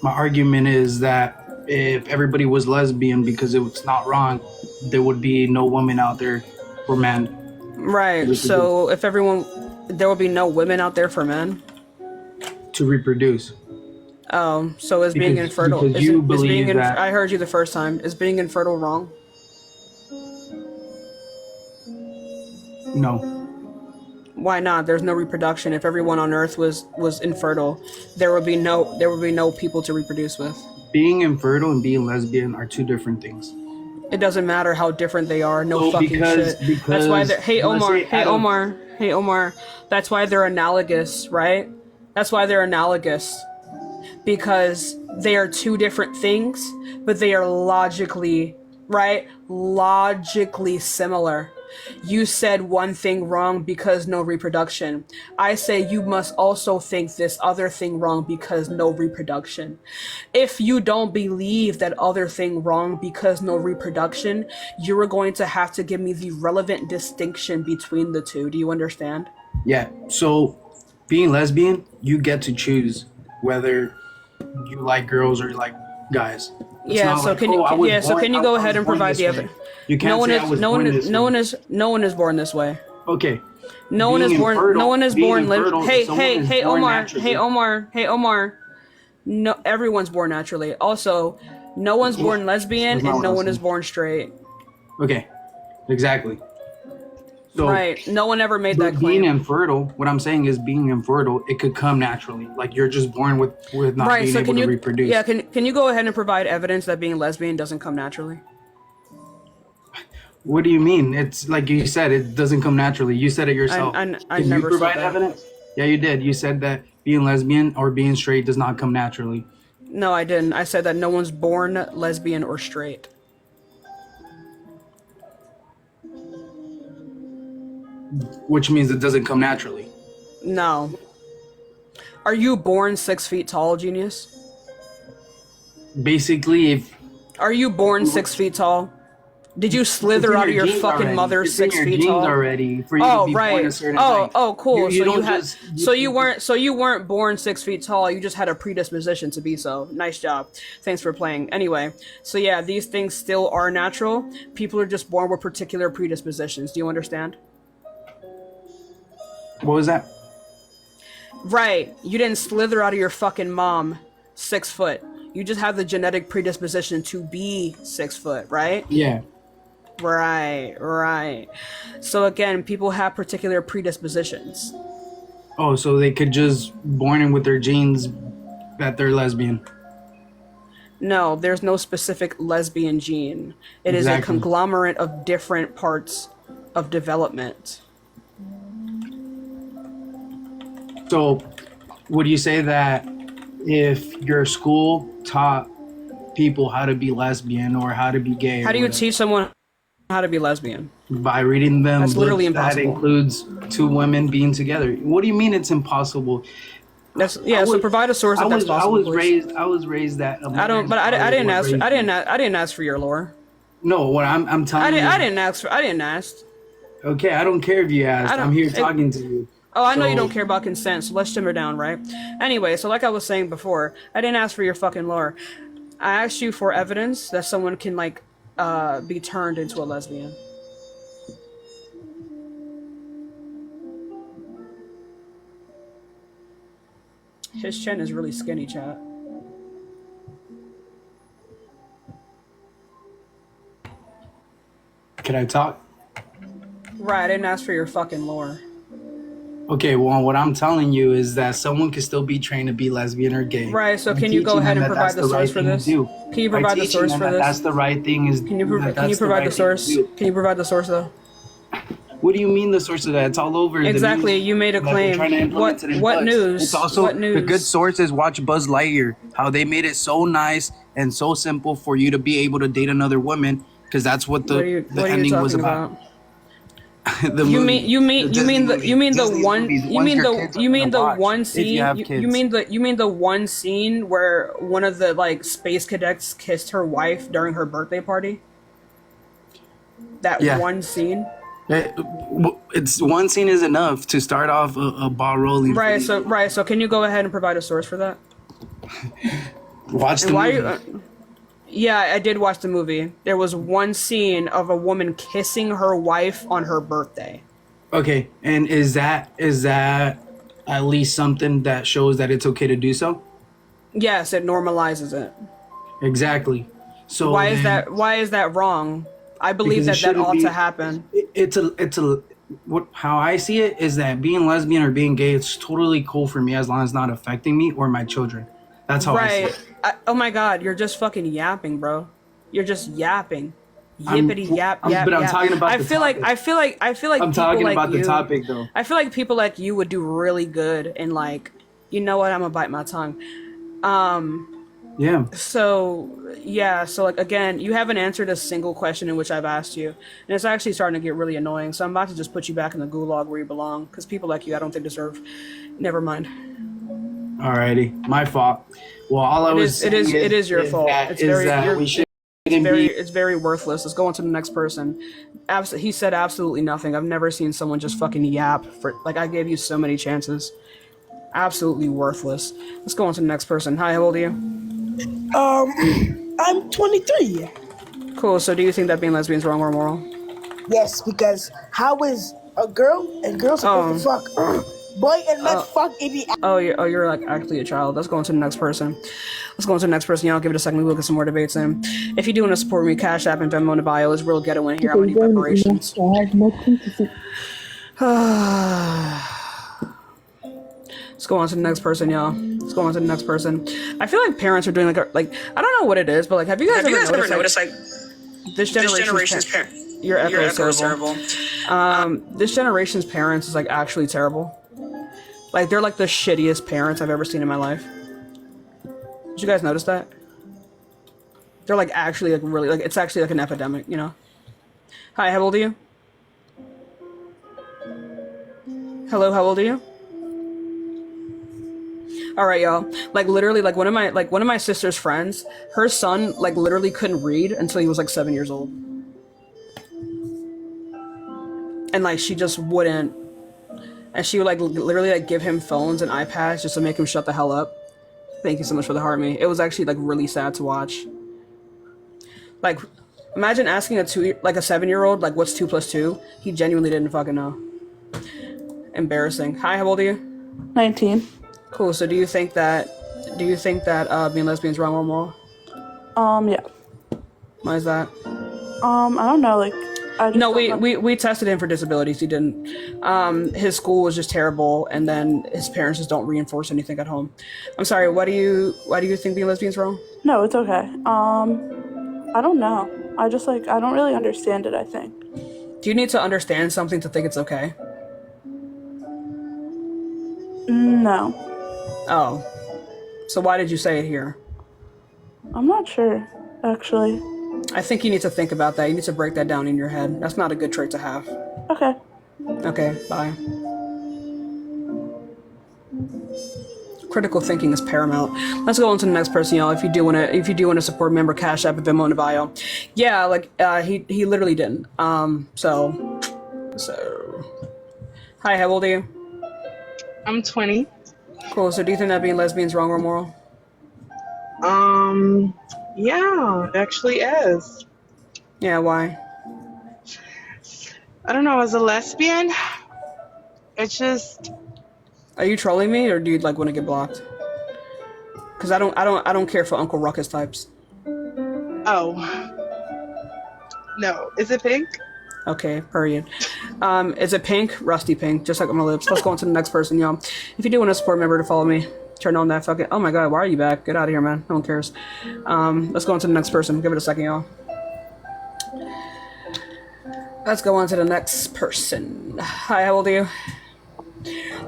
My argument is that if everybody was lesbian because it's not wrong, there would be no women out there for men. Right, so if there would be no women out there for men? To reproduce. Oh, so is being infertile... I heard you the first time. Is being infertile wrong? No. Why not? There's no reproduction. If everyone on Earth was infertile, there would be no people to reproduce with. Being infertile and being lesbian are two different things. It doesn't matter how different they are. No fucking shit. That's why they're... Hey Omar. That's why they're analogous, right? That's why they're analogous. Because they are two different things, but they are logically, right? Logically similar. You said one thing wrong because no reproduction. I say you must also think this other thing wrong because no reproduction. If you don't believe that other thing wrong because no reproduction, you are going to have to give me the relevant distinction between the two. Do you understand? Yeah, so being lesbian, you get to choose whether you like girls or you like guys. Yeah, so can you go ahead and provide the evidence? You can't no one is born this way. Okay. No one is born. Hey Omar. No, everyone's born naturally. Also, no one's born lesbian and no one is born straight. Okay. Exactly. So, right. No one ever made that claim. Being infertile, what I'm saying is being infertile, it could come naturally. Like you're just born with not being able to reproduce. Yeah, can you go ahead and provide evidence that being lesbian doesn't come naturally? What do you mean? It's like you said, it doesn't come naturally. You said it yourself. I Did never you provide said that. evidence? Yeah, you did. You said that being lesbian or being straight does not come naturally. No, I didn't. I said that no one's born lesbian or straight. Which means it doesn't come naturally. No. Are you born 6 feet tall, genius? Basically, if... Are you born 6 feet tall? Did you slither out of your fucking mother 6 feet tall? Already for you to be born a certain height. Oh, cool. So you weren't born 6 feet tall. You just had a predisposition to be so. Nice job. Thanks for playing. Anyway, so yeah, these things still are natural. People are just born with particular predispositions. Do you understand? What was that? Right. You didn't slither out of your fucking mom 6 foot. You just have the genetic predisposition to be 6 foot, right? Yeah. Right. So again, people have particular predispositions. Oh, so they could just born in with their genes that they're lesbian. No, there's no specific lesbian gene. It is a conglomerate of different parts of development. So, would you say that if your school taught people how to be lesbian or how to be gay? How do you teach someone how to be lesbian? By reading them. That's literally impossible. That includes two women being together. What do you mean it's impossible? So provide a source that's possible. I was raised that. I didn't ask for your lore. No, what I'm telling you. I didn't ask. Okay, I don't care if you asked. I'm here talking to you. Oh, I know you So- don't care about consent, so let's simmer down, right? Anyway, so like I was saying before, I didn't ask for your fucking lore. I asked you for evidence that someone can, like, be turned into a lesbian. His chin is really skinny, chat. Can I talk? Right, I didn't ask for your fucking lore. Okay, well, what I'm telling you is that someone can still be trained to be lesbian or gay. Right, so I'm can you go teaching ahead them and that provide that's the the source right for thing to this? do. Can you By provide the teaching source them for that this? that's the right thing is. Can you provide that's the right thing to source? do. Can you provide the source though? What do you mean the source of that? It's all over. Exactly, The news you made a that they're claim. trying to implement it in What books. news? It's also What the good news? source is watch Buzz Lightyear. How they made it so nice and so simple for you to be able to date another woman because that's what the What are you ending was talking about. about? The You movie. mean you mean The you mean Disney the you mean the Disney's one movies, you ones mean your the kids are you mean gonna the watch, one if scene you have you kids. mean the one scene where one of the like space cadets kissed her wife during her birthday party? That Yeah. one scene? It's one scene is enough to start off a ball rolling. Right, so can you go ahead and provide a source for that? Watch the And why movie. yeah, I did watch the movie. There was one scene of a woman kissing her wife on her birthday. Okay, and is that at least something that shows that it's okay to do so? Yes, it normalizes it. Exactly. So why is then- that wrong? I believe Because it that shouldn't ought be- to happen. It's a what how I see it is that being lesbian or being gay, it's totally cool for me as long as it's not affecting me or my children. That's how I see Right. it. Oh my god, you're just fucking yapping, bro. You're just yapping. I'm- Yippity yap I'm- yap. but I'm yap. talking about I the feel like topic. I feel like I'm people talking like about the you- topic, though. I feel like people like you would do really good in, like, you know what, I'm gonna bite my tongue. Yeah. So yeah, so like again, you haven't answered a single question in which I've asked you, and it's actually starting to get really annoying. So I'm about to just put you back in the gulag where you belong, because people like you, I don't think deserve. Never mind. Alrighty, my fault. Well, all I was saying It is your fault. It's very we shouldn't it's very worthless. Let's go on to the next person. He said absolutely nothing. I've never seen someone just fucking yap for, like, I gave you so many chances. Absolutely worthless. Let's go on to the next person. Hi, how old are you? I'm 23. Cool. So do you think that being lesbian is wrong or moral? Yes, because how is a girl and girl supposed to fuck? Boy and man fuck in the You're like actually a child. Let's go on to the next person. Yeah, I'll give it a second. We'll get some more debates in. If you do want to support me, Cash App and Venmo in the bio is real ghetto in here. I'm gonna need reparations. Let's go on to the next person, y'all. Let's go on to the next person. I feel like parents are doing like I don't know what it is, but like have you guys ever noticed like this generation's parents? Your echo is terrible. This generation's parents is like actually terrible. Like they're like the shittiest parents I've ever seen in my life. Did you guys notice that? They're like actually like really like it's actually like an epidemic, you know? Hi, how old are you? Hello, how old are you? All right, y'all. Like literally, like one of my sister's friends, her son like literally couldn't read until he was like 7 years old, and like she just wouldn't, and she would like literally like give him phones and iPads just to make him shut the hell up. Thank you so much for the heart me. It was actually like really sad to watch. Like, imagine asking a 7-year-old like what's 2 + 2. He genuinely didn't fucking know. Embarrassing. Hi, how old are you? 19. Cool. So do you think that being lesbian is wrong or moral? Yeah. Why is that? I don't know, like I just No, don't know. we tested him for disabilities. He didn't. His school was just terrible, and then his parents just don't reinforce anything at home. I'm sorry. Why do you think being lesbian is wrong? No, it's okay. I don't know. I just like I don't really understand it, I think. Do you need to understand something to think it's okay? No. Oh. So why did you say it here? I'm not sure, actually. I think you need to think about that. You need to break that down in your head. That's not a good trait to have. Okay. Okay, bye. Critical thinking is paramount. Let's go on to the next person, y'all. If you do want to support, member Cash App and Venmo in the bio. Yeah, like he literally didn't. So So, hi, how old are you? I'm 20. Cool. So, do you think that being lesbian is wrong or moral? Yeah, it actually is. Yeah, why? I don't know. As a lesbian, it's just. Are you trolling me, or do you like want to get blocked? Because I don't care for Uncle Ruckus types. Oh. No. Is it pink? Okay, period. Is it pink? Rusty pink, just like on my lips. Let's go on to the next person, y'all. If you do want to support, remember to follow me. Turn on that fucking. Oh my god, why are you back? Get out of here, man. No one cares. Let's go on to the next person. Give it a second, y'all. Let's go on to the next person. Hi, how old are you?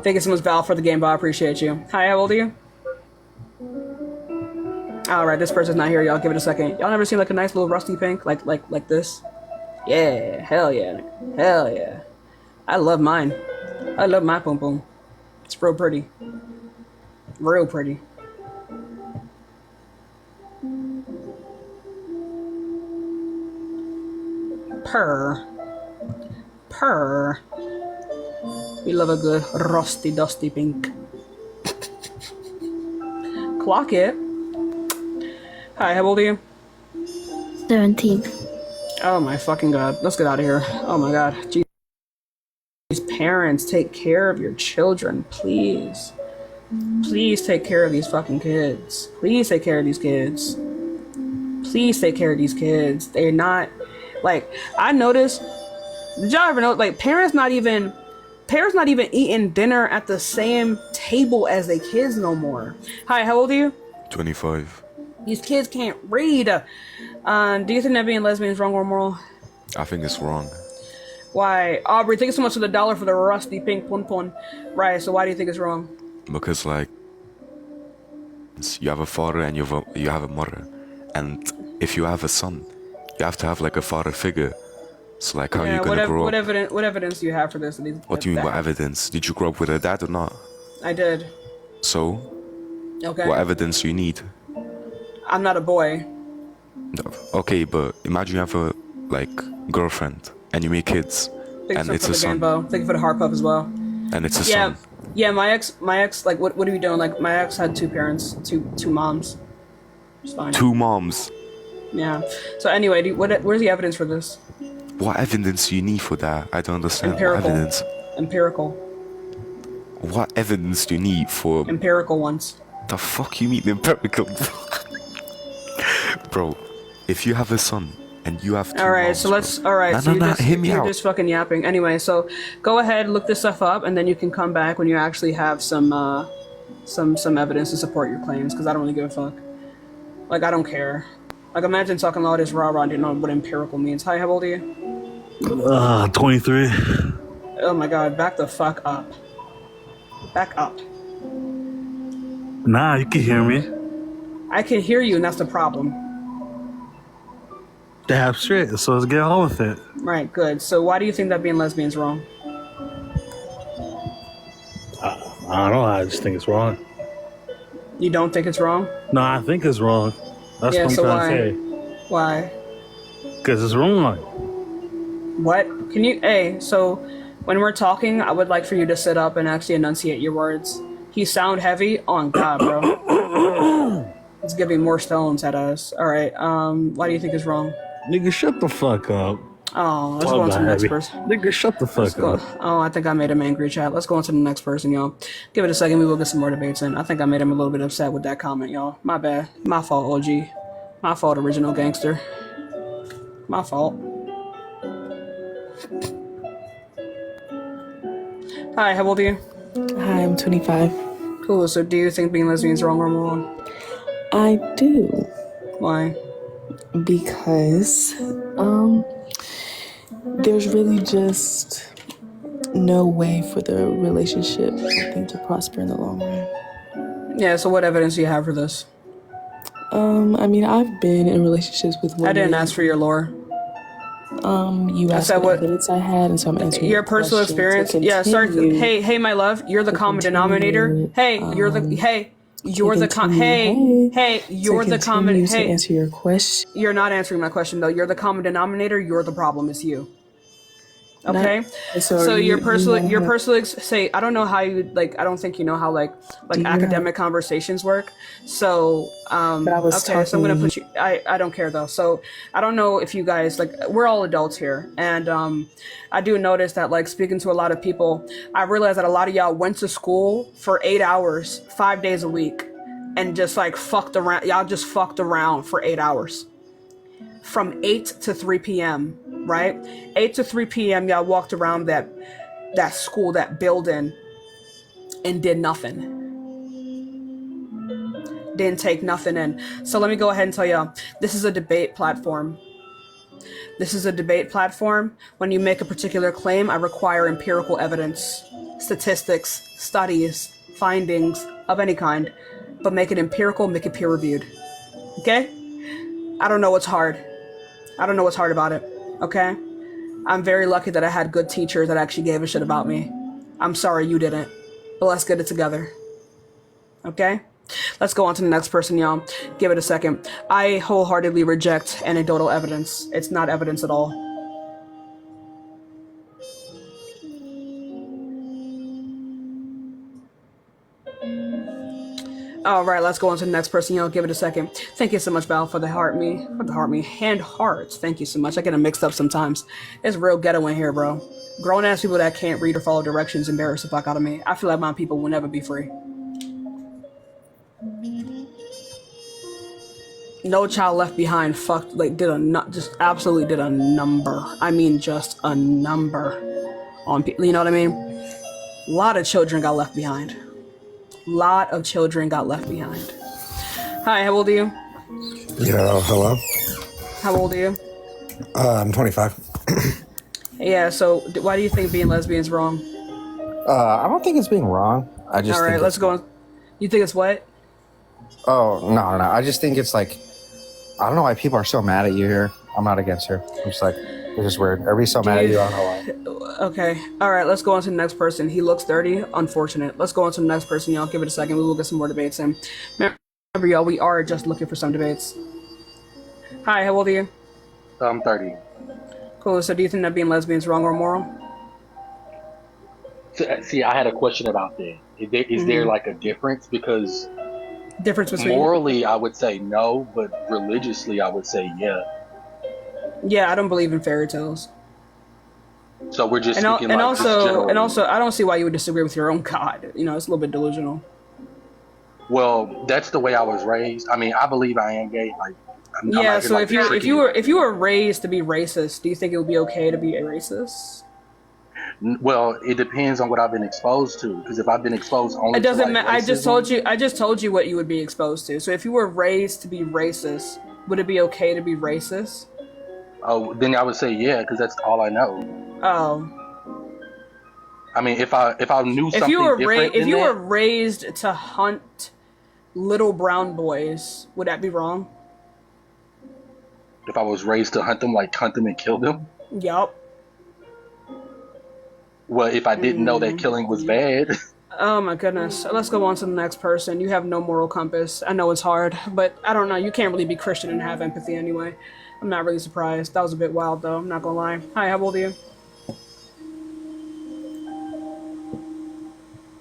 Thank you so much, Val, for the game, but I appreciate you. Hi, how old are you? Alright, this person's not here, y'all. Give it a second. Y'all never seen like a nice little rusty pink? Like this? Yeah, hell yeah. Hell yeah. I love mine. I love my pom pom. It's real pretty. Real pretty. Purr. We love a good rusty dusty pink. Clock it. Hi, how old are you? 17. Oh my fucking god. Let's get out of here. Oh my god. Jeez. Parents, take care of your children, please. Please take care of these fucking kids. Please take care of these kids. Please take care of these kids. They're not, like, I noticed, did y'all ever know, like, parents not even eating dinner at the same table as their kids no more. Hi, how old are you? 25. These kids can't read. Do you think that being lesbian is wrong or moral? I think it's wrong. Why? Aubrey, thank you so much for the $1 for the rusty pink pun pun. Right, so why do you think it's wrong? Because, like, you have a father and you have a mother. And if you have a son, you have to have, like, a father figure. So, like, how are you gonna grow up? What evidence do you have for this? What do you mean, what evidence? Did you grow up with a dad or not? I did. So? Okay. What evidence do you need? I'm not a boy. No. Okay, but imagine you have a, like, girlfriend and you make kids. Thank And you it's for a the son. game, Bo. Thank you for the heart puff as well. And it's a son. Yeah, my ex, like, what are you doing? Like, my ex had two parents, two moms. It's fine. 2 moms. Yeah. So anyway, where's the evidence for this? What evidence do you need for that? I don't understand. Empirical. What evidence? Empirical. What evidence do you need for... Empirical ones. The fuck you mean empirical? Bro, if you have a son and you have 2 Alright, moms, so let's... bro. Alright, so Hear you're just fucking yapping. Anyway, so go ahead, look this stuff up, and then you can come back when you actually have some evidence to support your claims, because I don't really give a fuck. Like, I don't care. Like, imagine talking all this rah-rah and you know what empirical means. Hi, how old are you? 23. Oh my god, back the fuck up. Back up. Nah, you can hear me. I can hear you, and that's the problem. Damn straight, so let's get on with it. Right, good. So why do you think that being lesbian is wrong? I don't know, I just think it's wrong. You don't think it's wrong? No, I think it's wrong. That's Yeah, what I'm so trying to say. Why? Because it's wrong. What? Can you... Hey, so when we're talking, I would like for you to sit up and actually enunciate your words. You sound heavy. On God, bro. It's giving more stones at us. Alright, why do you think it's wrong? Nigga, shut the fuck up. Oh, let's go on to the next heavy. person. Nigga, shut the fuck up. Oh, I think I made him angry, chat. Let's go on to the next person, y'all. Give it a second. We will get some more debates in. I think I made him a little bit upset with that comment, y'all. My bad. My fault, OG. My fault, original gangster. My fault. Hi, how old are you? Hi, I'm 25. Cool. So do you think being lesbian is wrong or wrong? I do. Why? Because there's really just no way for the relationship, I think, to prosper in the long run. Yeah, so what evidence do you have for this? I mean, I've been in relationships with women. I didn't ask for your lore. You asked what evidence I had, and so I'm answering your personal experience. Yeah, sorry. Hey, my love, you're the common denominator. Hey, you're the common. Hey, answer your question. You're not answering my question though. You're the common denominator. You're the problem. It's you. Okay, so your personal say I don't know how you like. I don't think you know how like academic conversations work. So okay, so I'm gonna put you. I don't care though. So I don't know if you guys like. We're all adults here, and I do notice that like speaking to a lot of people, I realize that a lot of y'all went to school for 8 hours, 5 days a week, and just like fucked around. Y'all just fucked around for 8 hours. From 8 to 3 p.m., right? 8 to 3 p.m., y'all walked around that school, that building, and did nothing. Didn't take nothing in. So let me go ahead and tell y'all, this is a debate platform. This is a debate platform. When you make a particular claim, I require empirical evidence, statistics, studies, findings of any kind, but make it empirical, make it peer-reviewed. Okay? I don't know what's hard. I don't know what's hard about it, okay? I'm very lucky that I had good teachers that actually gave a shit about me. I'm sorry you didn't, but let's get it together, okay? Let's go on to the next person, y'all. Give it a second. I wholeheartedly reject anecdotal evidence. It's not evidence at all. All right, let's go on to the next person. Y'all give it a second. Thank you so much, Val, for the heart me, and hearts. Thank you so much. I get them mixed up sometimes. It's real ghetto in here, bro. Grown ass people that can't read or follow directions embarrass the fuck out of me. I feel like my people will never be free. No Child Left Behind fucked, like, just absolutely did a number. I mean, just a number on people. You know what I mean? A lot of children got left behind. Lot of children got left behind. Hi, how old are you? Yeah, hello. How old are you? I'm 25. Yeah, so why do you think being lesbian is wrong? I don't think it's being wrong. I just all right. Let's go on. You think it's what? Oh no! I just think it's like I don't know why people are so mad at you here. I'm not against her. I'm just like it's just weird. Everybody's so mad at you. I don't know why. Okay. All right. Let's go on to the next person. He looks 30. Unfortunate. Let's go on to the next person, y'all. Give it a second. We will get some more debates in. Remember, y'all, we are just looking for some debates. Hi. How old are you? I'm 30. Cool. So do you think that being lesbian is wrong or moral? See, I had a question about that. Is there like a difference? Because difference between morally, I would say no, but religiously, I would say yeah. Yeah, I don't believe in fairy tales. So we're just and also, I don't see why you would disagree with your own God. You know, it's a little bit delusional. Well, that's the way I was raised. I mean, I believe I am gay. Like, yeah. So if you were raised to be racist, do you think it would be okay to be a racist? Well, it depends on what I've been exposed to. Because if I've been exposed only, it doesn't to, like, matter. I just told you what you would be exposed to. So if you were raised to be racist, would it be okay to be racist? Oh, then I would say yeah, because that's all I know. Oh. I mean, if I knew something different, if you were raised to hunt little brown boys, would that be wrong? If I was raised to hunt them and kill them? Yup. Well, if I didn't know that killing was bad. Oh my goodness. Let's go on to the next person. You have no moral compass. I know it's hard, but I don't know. You can't really be Christian and have empathy anyway. I'm not really surprised. That was a bit wild, though. I'm not gonna lie. Hi, how old are you?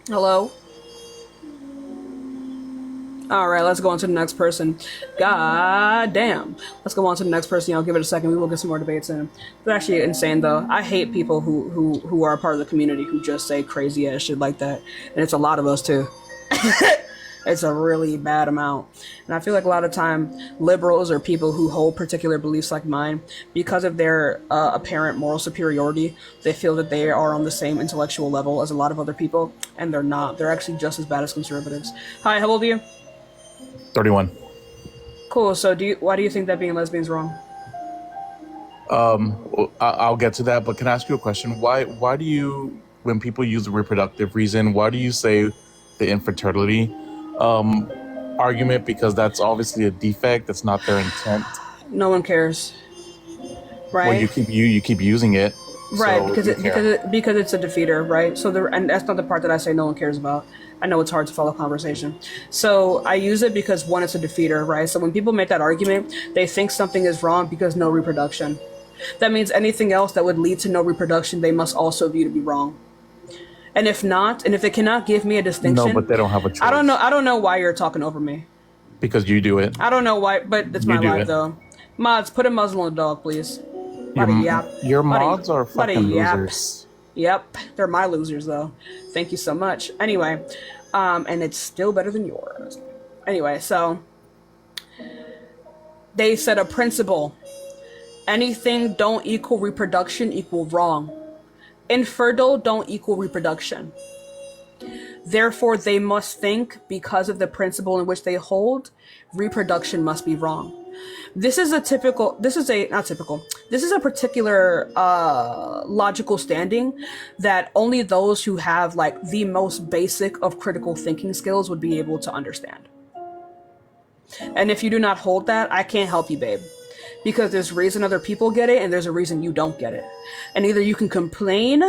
Hello? Alright, let's go on to the next person. God damn. Let's go on to the next person. Y'all give it a second. We will get some more debates in. It's actually insane, though. I hate people who are a part of the community who just say crazy ass shit like that. And it's a lot of us, too. It's a really bad amount. And I feel like a lot of time liberals or people who hold particular beliefs like mine, because of their apparent moral superiority, they feel that they are on the same intellectual level as a lot of other people, and they're not. They're actually just as bad as conservatives. Hi, how old are you? 31. Cool. So why do you think that being lesbian is wrong? I'll get to that, but can I ask you a question? Why do you, when people use the reproductive reason, why do you say the infertility argument? Because that's obviously a defect. That's not their intent. No one cares, right? Well, you keep using it, right? So because it's a defeater, right? So and that's not the part that I say no one cares about. I know it's hard to follow conversation. So I use it because, one, it's a defeater, right? So when people make that argument, they think something is wrong because no reproduction. That means anything else that would lead to no reproduction, they must also view to be wrong. And if not, and if they cannot give me a distinction, No, but they don't have a choice. I don't know why you're talking over me. Because you do it. I don't know why, but it's You my do life it. though. Mods, put a muzzle on the dog, please. Your mods are fucking losers. Yep, they're my losers though. Thank you so much. Anyway, and it's still better than yours. Anyway, so they said a principle. Anything don't equal reproduction equal wrong. Infertile don't equal reproduction. Therefore, they must think, because of the principle in which they hold, reproduction must be wrong. This is a particular logical standing that only those who have like the most basic of critical thinking skills would be able to understand. And if you do not hold that, I can't help you, babe. Because there's a reason other people get it and there's a reason you don't get it. And either you can complain,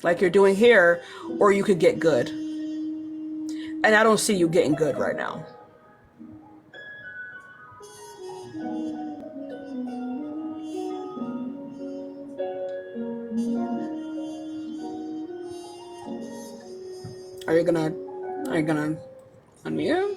like you're doing here, or you could get good. And I don't see you getting good right now. Are you gonna unmute?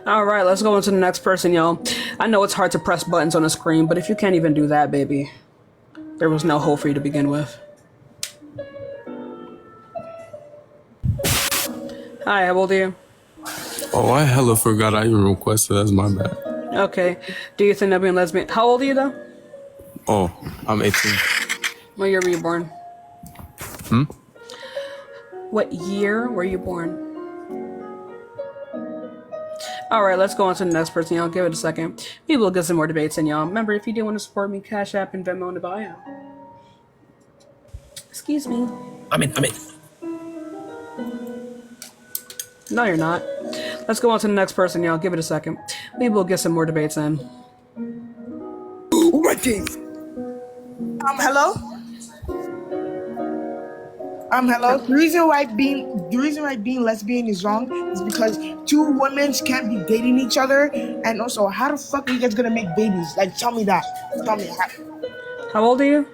All right, let's go on to the next person, y'all. I know it's hard to press buttons on a screen, but if you can't even do that, baby, there was no hope for you to begin with. Hi, how old are you? Oh, I hella forgot I even requested. That's my bad. Okay. Do you think they'll be a lesbian? How old are you, though? Oh, I'm 18. What year were you born? Hmm? What year were you born? All right, let's go on to the next person, y'all. Give it a second. Maybe we'll get some more debates in, y'all. Remember, if you do want to support me, Cash App and Venmo in the bio. Excuse me. I'm in. No, you're not. Let's go on to the next person, y'all. Give it a second. Maybe we'll get some more debates in. Ooh, my teeth. Hello? Hello. The reason why being lesbian is wrong is because two women can't be dating each other, and also, how the fuck are you guys gonna make babies? Like, tell me that. Tell me how. How old are you?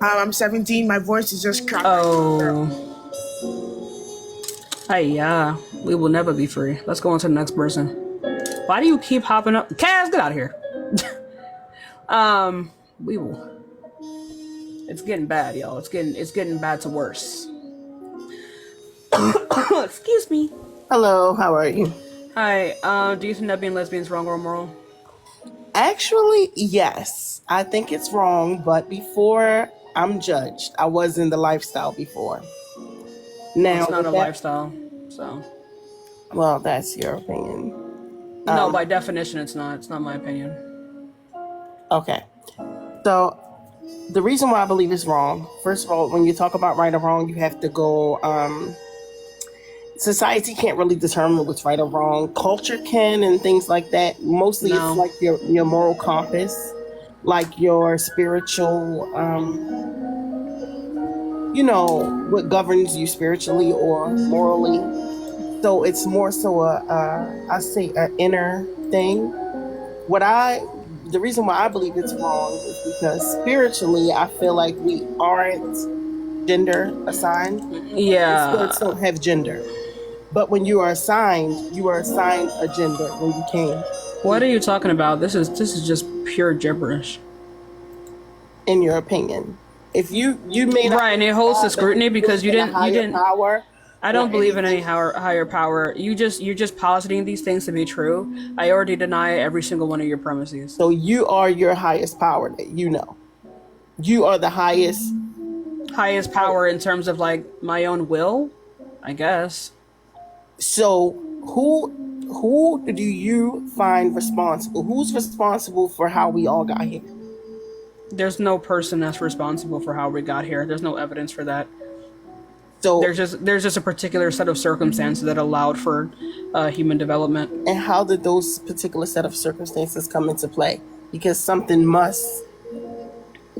I'm 17. My voice is just cracked. Oh. Hey, yeah. We will never be free. Let's go on to the next person. Why do you keep hopping up? Kaz, get out of here. We will. It's getting bad, y'all. It's getting bad to worse. Excuse me. Hello, how are you? Hi. Do you think that being lesbian is wrong or immoral? Actually, yes. I think it's wrong, but before I'm judged. I was in the lifestyle before. Now It's not a lifestyle, so. Well, that's your opinion. No, by definition, it's not. It's not my opinion. Okay. So, the reason why I believe it's wrong, first of all, when you talk about right or wrong, you have to go, society can't really determine what's right or wrong. Culture can and things like that. Mostly No. it's like your moral compass, like your spiritual, what governs you spiritually or morally. So it's more so I say an inner thing. The reason why I believe it's wrong is because spiritually, I feel like we aren't gender assigned. Yeah. Spirits don't have gender. But when you are assigned a gender when you came. What are you talking about? This is just pure gibberish. In your opinion. If you made right, and it holds the scrutiny because you didn't power. I don't believe in any higher power. You're just positing these things to be true. I already deny every single one of your premises. So you are your highest power that you know. You are the highest power in terms of like my own will, I guess. So who do you find responsible? Who's responsible for how we all got here? There's no person that's responsible for how we got here. There's no evidence for that. So there's just a particular set of circumstances that allowed for human development. And how did those particular set of circumstances come into play? Because something must.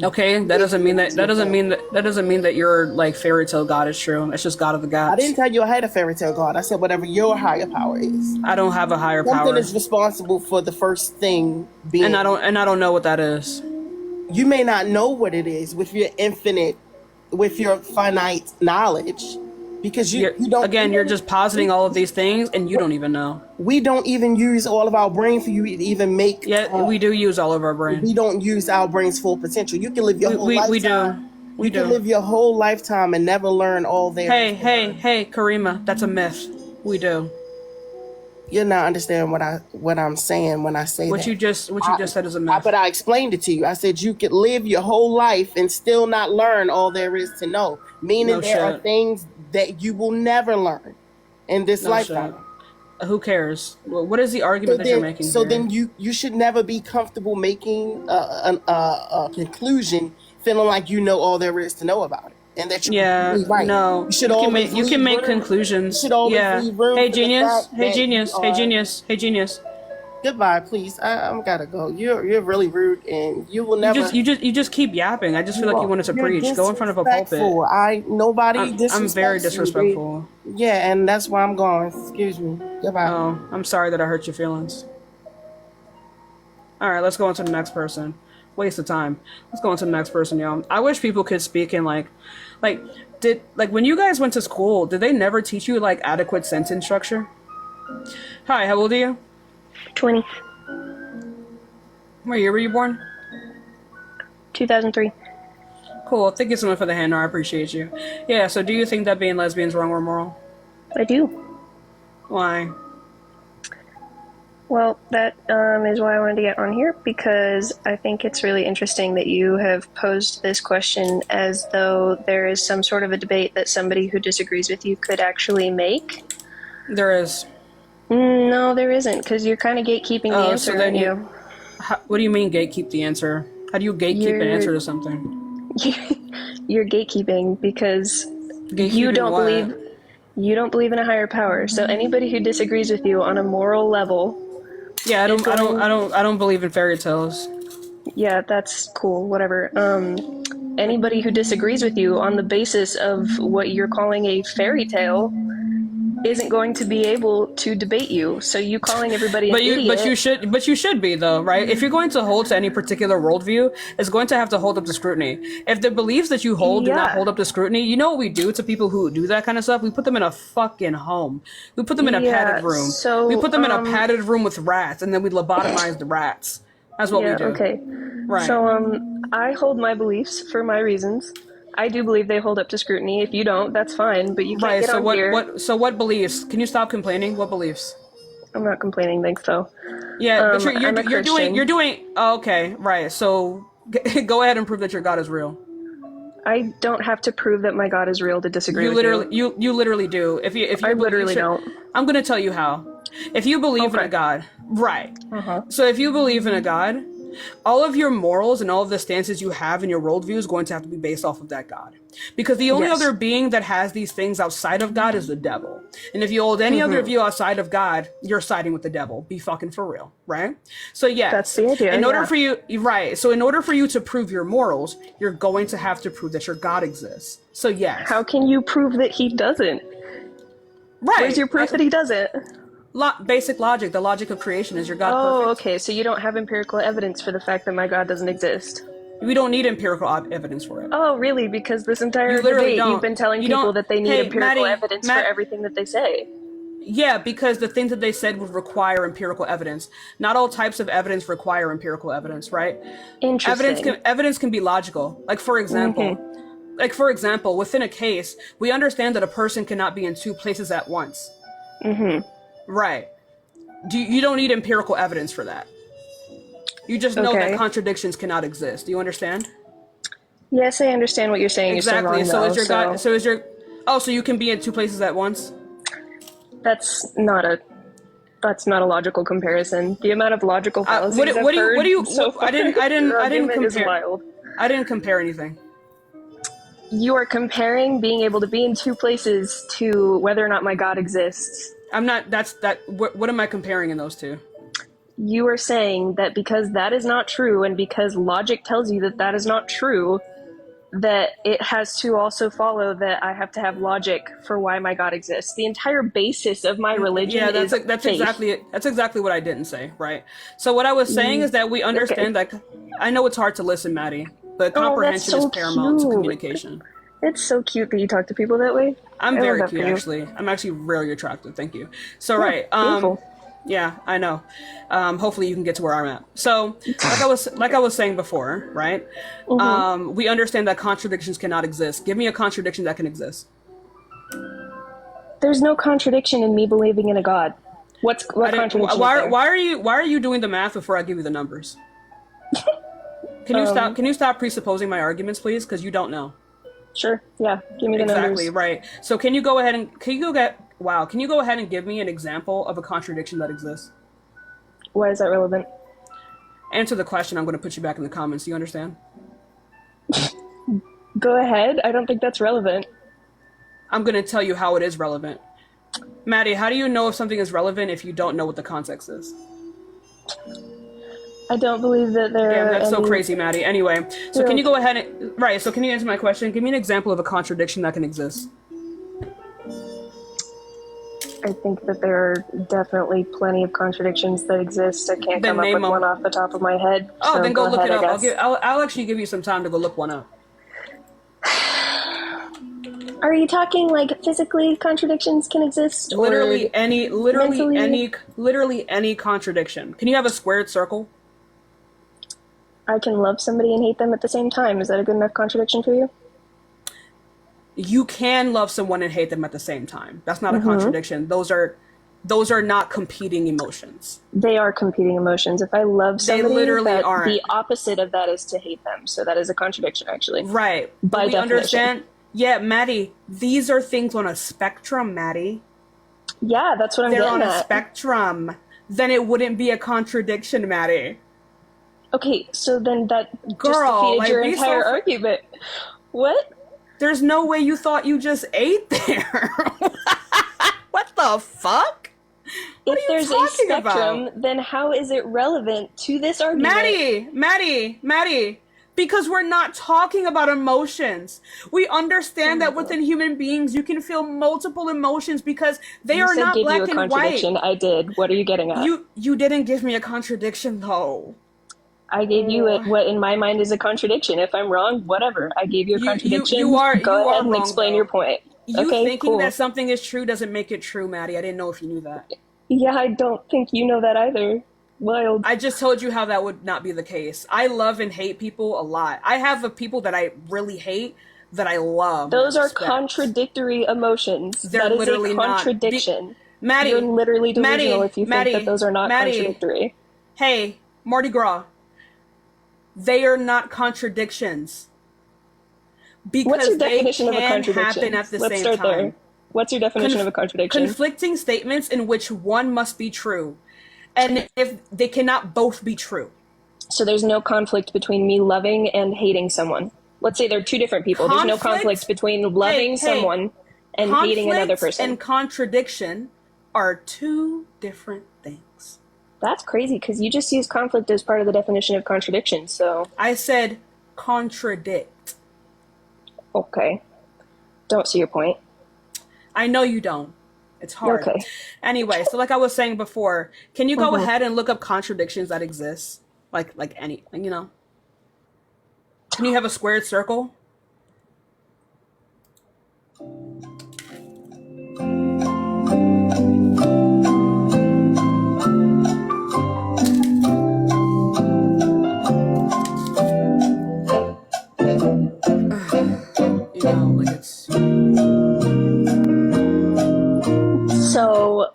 Okay, that doesn't mean that your like fairy tale god is true. It's just God of the gods. I didn't tell you I had a fairy tale god. I said whatever your higher power is. I don't have a higher power. Something is responsible for the first thing being. And I don't know what that is. You may not know what it is with your finite knowledge, because you don't. Again, you're just positing all of these things, and you don't even know. We don't even use all of our brain for you to even make. Yeah, we do use all of our brain. We don't use our brain's full potential. You can live your whole lifetime. You can live your whole lifetime and never learn all there. Hey, Karima, that's a myth. We do. You're not understanding what I'm saying when I say what that. you just said is a myth. But I explained it to you. I said you could live your whole life and still not learn all there is to know. Meaning there are things that you will never learn in this lifetime. Who cares? What is the argument that you're making? So then you should never be comfortable making a conclusion, feeling like you know all there is to know about it. And that you're right. No, you should always you can make conclusions. You should always leave room. Hey genius. Goodbye, please. I gotta go. You're really rude, and you will never. You just keep yapping. I just feel like you wanted to preach. Go in front of a pulpit. I'm very disrespectful. Yeah, and that's why I'm going. Excuse me. Goodbye. Oh, I'm sorry that I hurt your feelings. All right, let's go on to the next person. Waste of time. Let's go on to the next person, y'all. I wish people could speak in like when you guys went to school, did they never teach you like adequate sentence structure? Hi, how old are you? 20. What year were you born? 2003. Cool. Thank you so much for the hand. I appreciate you. Yeah, so do you think that being lesbian is wrong or moral? I do. Why? Well, that is why I wanted to get on here, because I think it's really interesting that you have posed this question as though there is some sort of a debate that somebody who disagrees with you could actually make. There is. No, there isn't, because you're kind of gatekeeping the answer, so then aren't you? What do you mean gatekeep the answer? How do you gatekeep an answer to something? You're gatekeeping because you don't believe in a higher power. So anybody who disagrees with you on a moral level. Yeah, I don't believe in fairy tales. Yeah, that's cool. Whatever. Anybody who disagrees with you on the basis of what you're calling a fairy tale isn't going to be able to debate you. So you calling everybody an idiot. But you should be though, right? If you're going to hold to any particular worldview, it's going to have to hold up to scrutiny. If the beliefs that you hold do not hold up to scrutiny, you know what we do to people who do that kind of stuff? We put them in a fucking home. We put them in a padded room. So, we put them in a padded room with rats, and then we lobotomize the rats. That's what we do. Okay. Right. So I hold my beliefs for my reasons. I do believe they hold up to scrutiny. If you don't, that's fine, but you can't get on here. So what beliefs? Can you stop complaining? What beliefs? I'm not complaining, thanks though. Yeah, but I'm a Christian. you're doing okay, right. So go ahead and prove that your God is real. I don't have to prove that my God is real to disagree with you. You literally do. If you I literally don't. I'm going to tell you how. If you believe in a God, right. So if you believe in a God, all of your morals and all of the stances you have in your worldview is going to have to be based off of that God. Because the only other being that has these things outside of God is the devil. And if you hold any other view outside of God, you're siding with the devil. Be fucking for real, right? So yeah. That's the idea. In order for you, right. So in order for you to prove your morals, you're going to have to prove that your God exists. So yes. How can you prove that he doesn't? Right. Where's your proof that he doesn't? Basic logic. The logic of creation is your God perfect. Okay. So you don't have empirical evidence for the fact that my God doesn't exist. We don't need empirical evidence for it. Oh, really? Because this entire debate, you've been telling people that they need empirical evidence for everything that they say. Yeah, because the things that they said would require empirical evidence. Not all types of evidence require empirical evidence, right? Interesting. Evidence can be logical. Like for example, within a case, we understand that a person cannot be in two places at once. Right. You don't need empirical evidence for that. You just know that contradictions cannot exist. Do you understand? Yes, I understand what you're saying. Exactly. You're still wrong, so is your so you can be in two places at once? That's not a logical comparison. The amount of logical fallacies I've heard so far, I didn't compare. is wild. I didn't compare anything. You are comparing being able to be in two places to whether or not my God exists. I'm not. What am I comparing in those two? You are saying that because that is not true, and because logic tells you that that is not true, that it has to also follow that I have to have logic for why my God exists. The entire basis of my religion is that's faith. exactly what I didn't say, right? So what I was saying is that we understand that. I know it's hard to listen, Maddie, but comprehension is paramount to communication. It's so cute that you talk to people that way. I'm very cute, actually. I'm actually really attractive. Thank you. So beautiful. Yeah, I know. Hopefully you can get to where I'm at. So, like I was saying before, right? We understand that contradictions cannot exist. Give me a contradiction that can exist. There's no contradiction in me believing in a God. What contradiction? Why are you doing the math before I give you the numbers? Can you stop presupposing my arguments, please? Because you don't know. Sure. Yeah. Give me the numbers. Exactly right. So can you go ahead and give me an example of a contradiction that exists? Why is that relevant? Answer the question. I'm going to put you back in the comments. You understand? Go ahead. I don't think that's relevant. I'm going to tell you how it is relevant. Maddie, how do you know if something is relevant if you don't know what the context is? I don't believe that there. Yeah, that's so crazy, Maddie. Anyway, so can you go ahead and so can you answer my question? Give me an example of a contradiction that can exist. I think that there are definitely plenty of contradictions that exist. I can't come up with one off the top of my head. Oh, so then go look it up. I I'll actually give you some time to go look one up. Are you talking like physically contradictions can exist? Literally any contradiction. Can you have a squared circle? I can love somebody and hate them at the same time. Is that a good enough contradiction for you? You can love someone and hate them at the same time. That's not a contradiction. Those are not competing emotions. They are competing emotions. If I love somebody, they literally aren't. The opposite of that is to hate them. So that is a contradiction, actually. Right. By we definition. Understand? Yeah, Maddie. These are things on a spectrum, Maddie. Yeah, that's what I'm getting at. They're on a spectrum. Then it wouldn't be a contradiction, Maddie. Okay, so then that just defeated your entire argument. What? There's no way you thought you just ate there. What the fuck? If there's a spectrum, then how is it relevant to this argument? Maddie, because we're not talking about emotions. We understand that within human beings, you can feel multiple emotions because they are not black and white. I did. What are you getting at? You didn't give me a contradiction, though. I gave you what in my mind is a contradiction. If I'm wrong, whatever. I gave you a contradiction. Go ahead and explain your point. Thinking that something is true doesn't make it true, Maddie. I didn't know if you knew that. Yeah, I don't think you know that either. Wild. I just told you how that would not be the case. I love and hate people a lot. I have people that I really hate that I love. Those are contradictory emotions. They're literally not. Contradiction. Maddie, you're literally delusional if you think that those are not contradictory. Hey, Mardi Gras. They are not contradictions. Because what's your definition of a contradiction? Happen at the same time. There. What's your definition of a contradiction? Conflicting statements in which one must be true. And if they cannot both be true. So there's no conflict between me loving and hating someone. Let's say they're two different people. There's no conflict between loving someone and hating another person. And contradiction are two different things. That's crazy because you just use conflict as part of the definition of contradiction. So I said contradict. Okay. Don't see your point. I know you don't. It's hard. Okay. Anyway, so like I was saying before, can you go ahead and look up contradictions that exist? Like any, you know? Can you have a squared circle? You know, like it's... So,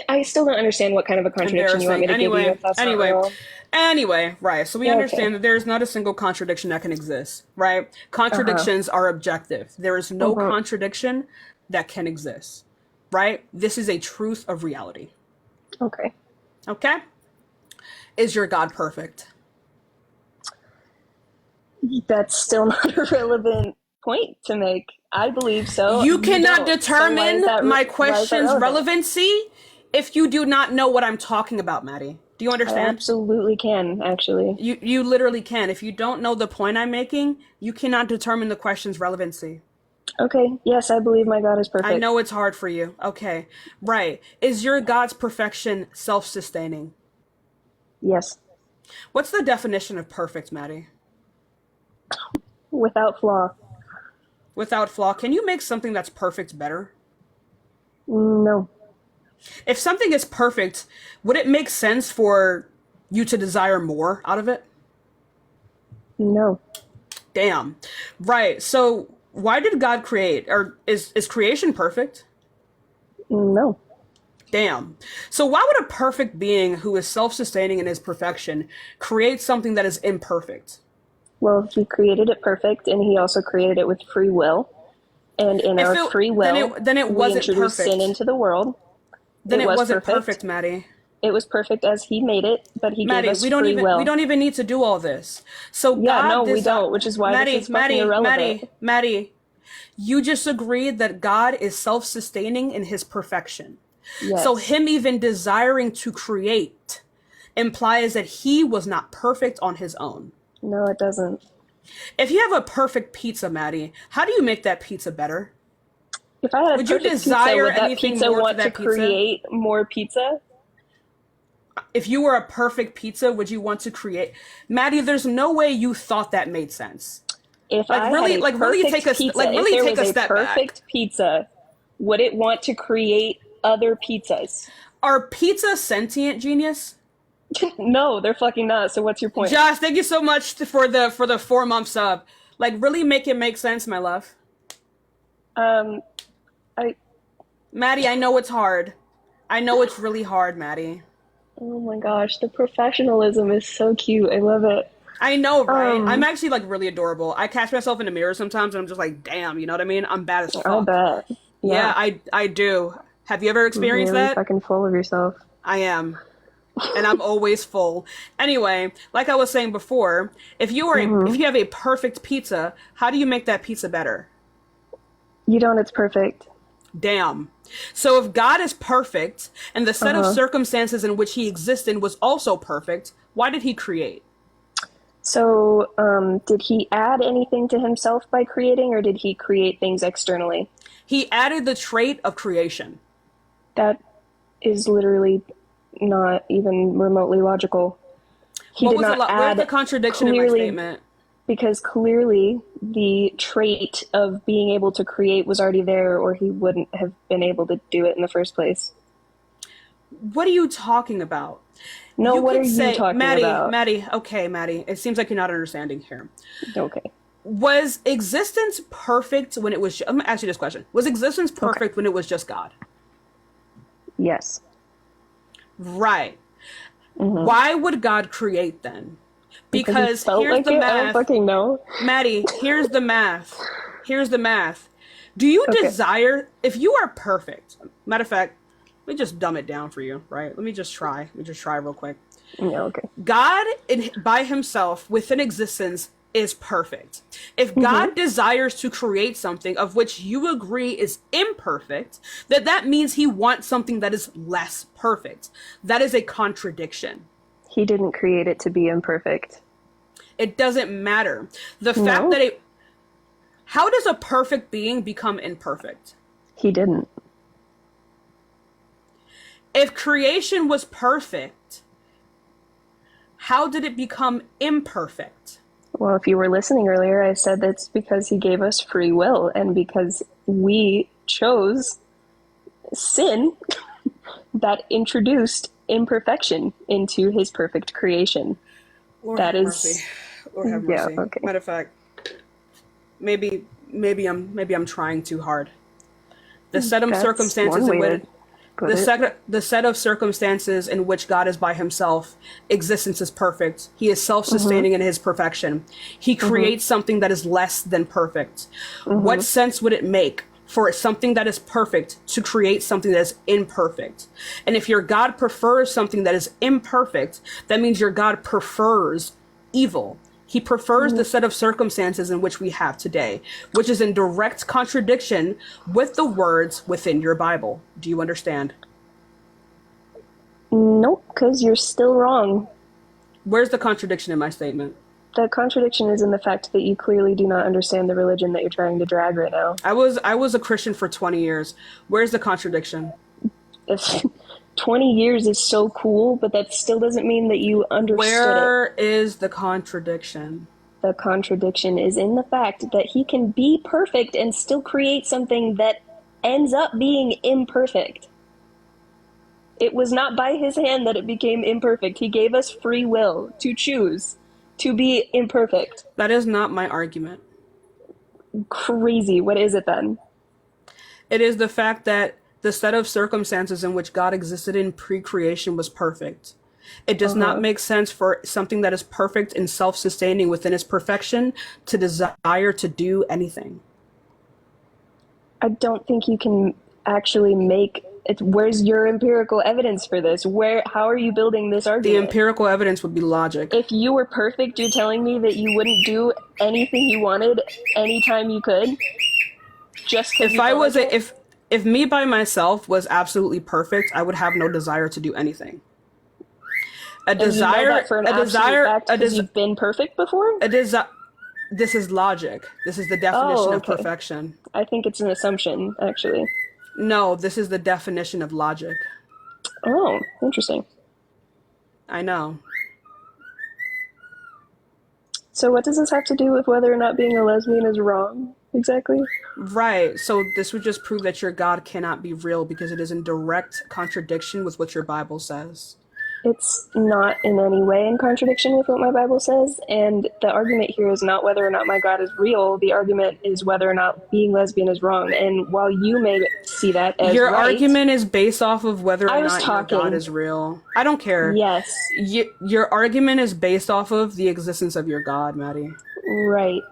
I still don't understand what kind of a contradiction you want me to give you. Anyway, right. So we understand that there's not a single contradiction that can exist, right? Contradictions are objective. There is no contradiction that can exist, right? This is a truth of reality. Okay. Okay? Is your God perfect? That's still not a relevant point to make. I believe so. You cannot don't. determine So my why question's is that relevant? relevancy if you do not know what I'm talking about, Maddie. Do you I understand? absolutely can, actually. You literally can. If you don't know the point I'm making, you cannot determine the question's relevancy. Okay, yes, I believe my God is perfect. I know it's hard for you. Okay, right. Is your God's perfection self-sustaining? Yes. What's the definition of perfect, Maddie? Without flaw. Without flaw. Can you make something that's perfect better? No. If something is perfect, would it make sense for you to desire more out of it? No. Damn. Right. So why did God create? Or is creation perfect? No. Damn. So why would a perfect being who is self-sustaining in his perfection create something that is imperfect? Well, he created it perfect, and he also created it with free will. And in our free will, then it we wasn't introduced perfect. sin into the world. Then it wasn't perfect, Maddie. It was perfect as he made it, but he Maddie, gave us free will. we don't even need to do all this. So Yeah, God no, we don't, which is why this is fucking irrelevant. Maddie, you just agreed that God is self-sustaining in his perfection. Yes. So him even desiring to create implies that he was not perfect on his own. No, it doesn't. If you have a perfect pizza, Maddie, how do you make that pizza better? If I had a Would you perfect desire pizza, would that anything pizza more want for to that pizza? create more pizza? If you were a perfect pizza, would you want to create? Maddie, there's no way you thought that made sense. If I had a perfect pizza, if there was a perfect pizza, would it want to create other pizzas? Are pizzas sentient, genius? No, they're fucking not. So what's your point? Josh, thank you so much for the 4-month sub. Like, really make it make sense, my love. Maddie, I know it's hard. I know it's really hard, Maddie. Oh my gosh, the professionalism is so cute. I love it. I know, right? I'm actually like really adorable. I catch myself in the mirror sometimes and I'm just like, damn, you know what I mean? I'm bad as fuck. I bet. Yeah, I do. Have you ever experienced really that? Fucking full of yourself. I am. And I'm always full. Anyway, like I was saying before, if you have a perfect pizza, how do you make that pizza better? You don't, it's perfect. Damn. So if God is perfect and the set of circumstances in which he existed was also perfect, why did he create? So, did he add anything to himself by creating, or did he create things externally? He added the trait of creation. That is literally not even remotely logical. He did not add. Where's the contradiction in my statement? Because clearly the trait of being able to create was already there, or he wouldn't have been able to do it in the first place. What are you talking about? No, what are you talking about? Maddie, okay, Maddie. It seems like you're not understanding here. Okay. Was existence perfect when it was... I'm going to ask you this question. Was existence perfect when it was just God? Yes. Right. Why would God create then? Because here's the math. I don't fucking know. Maddie, here's the math. Here's the math. Do you desire... If you are perfect... Matter of fact, let me just dumb it down for you, right? Let me just try real quick. Yeah, okay. God, by himself, within existence, is perfect. If God desires to create something of which you agree is imperfect, that means he wants something that is less perfect. That is a contradiction. He didn't create it to be imperfect. It doesn't matter. The fact that how does a perfect being become imperfect? He didn't. If creation was perfect, how did it become imperfect? Well, if you were listening earlier, I said that's because he gave us free will, and because we chose sin that introduced imperfection into his perfect creation. Lord have mercy. Lord have mercy. Yeah, okay. Matter of fact, maybe I'm trying too hard. The set of circumstances in which the set of circumstances in which God is by himself, existence is perfect. He is self-sustaining in his perfection. He creates something that is less than perfect. What sense would it make for something that is perfect to create something that is imperfect? And if your God prefers something that is imperfect, that means your God prefers evil. He prefers the set of circumstances in which we have today, which is in direct contradiction with the words within your Bible. Do you understand? Nope, because you're still wrong. Where's the contradiction in my statement? The contradiction is in the fact that you clearly do not understand the religion that you're trying to drag right now. I was a Christian for 20 years. Where's the contradiction? 20 years is so cool, but that still doesn't mean that you understood Where it. is the contradiction? The contradiction is in the fact that he can be perfect and still create something that ends up being imperfect. It was not by his hand that it became imperfect. He gave us free will to choose to be imperfect. That is not my argument. Crazy. What is it then? It is the fact that the set of circumstances in which God existed in pre-creation was perfect. It does not make sense for something that is perfect and self-sustaining within its perfection to desire to do anything. I don't think you can actually make it. Where's your empirical evidence for this? How are you building this argument? The empirical evidence would be logic. If you were perfect, you're telling me that you wouldn't do anything you wanted anytime you could? Just if I was if me by myself was absolutely perfect, I would have no desire to do anything. You've been perfect before? This is logic. This is the definition of perfection. I think it's an assumption, actually. No, this is the definition of logic. Oh, interesting. I know. So what does this have to do with whether or not being a lesbian is wrong, exactly? Right, so this would just prove that your God cannot be real because it is in direct contradiction with what your Bible says. It's not in any way in contradiction with what my Bible says, and the argument here is not whether or not my God is real, the argument is whether or not being lesbian is wrong, and while you may see that as your right, argument is based off of whether or not your God is real. I don't care. Yes. Your argument is based off of the existence of your God, Maddie. Right.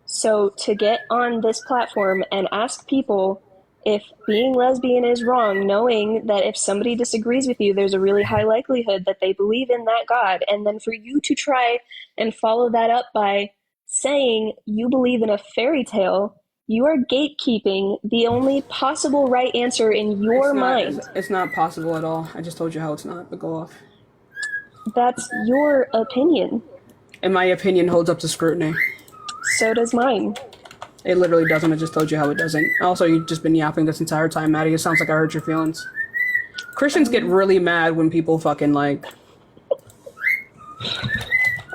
So to get on this platform and ask people if being lesbian is wrong, knowing that if somebody disagrees with you, there's a really high likelihood that they believe in that God, and then for you to try and follow that up by saying you believe in a fairy tale, you are gatekeeping the only possible right answer in your mind. It's not possible at all. I just told you how it's not, but go off. That's your opinion. And my opinion holds up to scrutiny. So does mine. It literally doesn't. I just told you how it doesn't. Also, you've just been yapping this entire time, Maddie. It sounds like I hurt your feelings. Christians get really mad when people fucking like...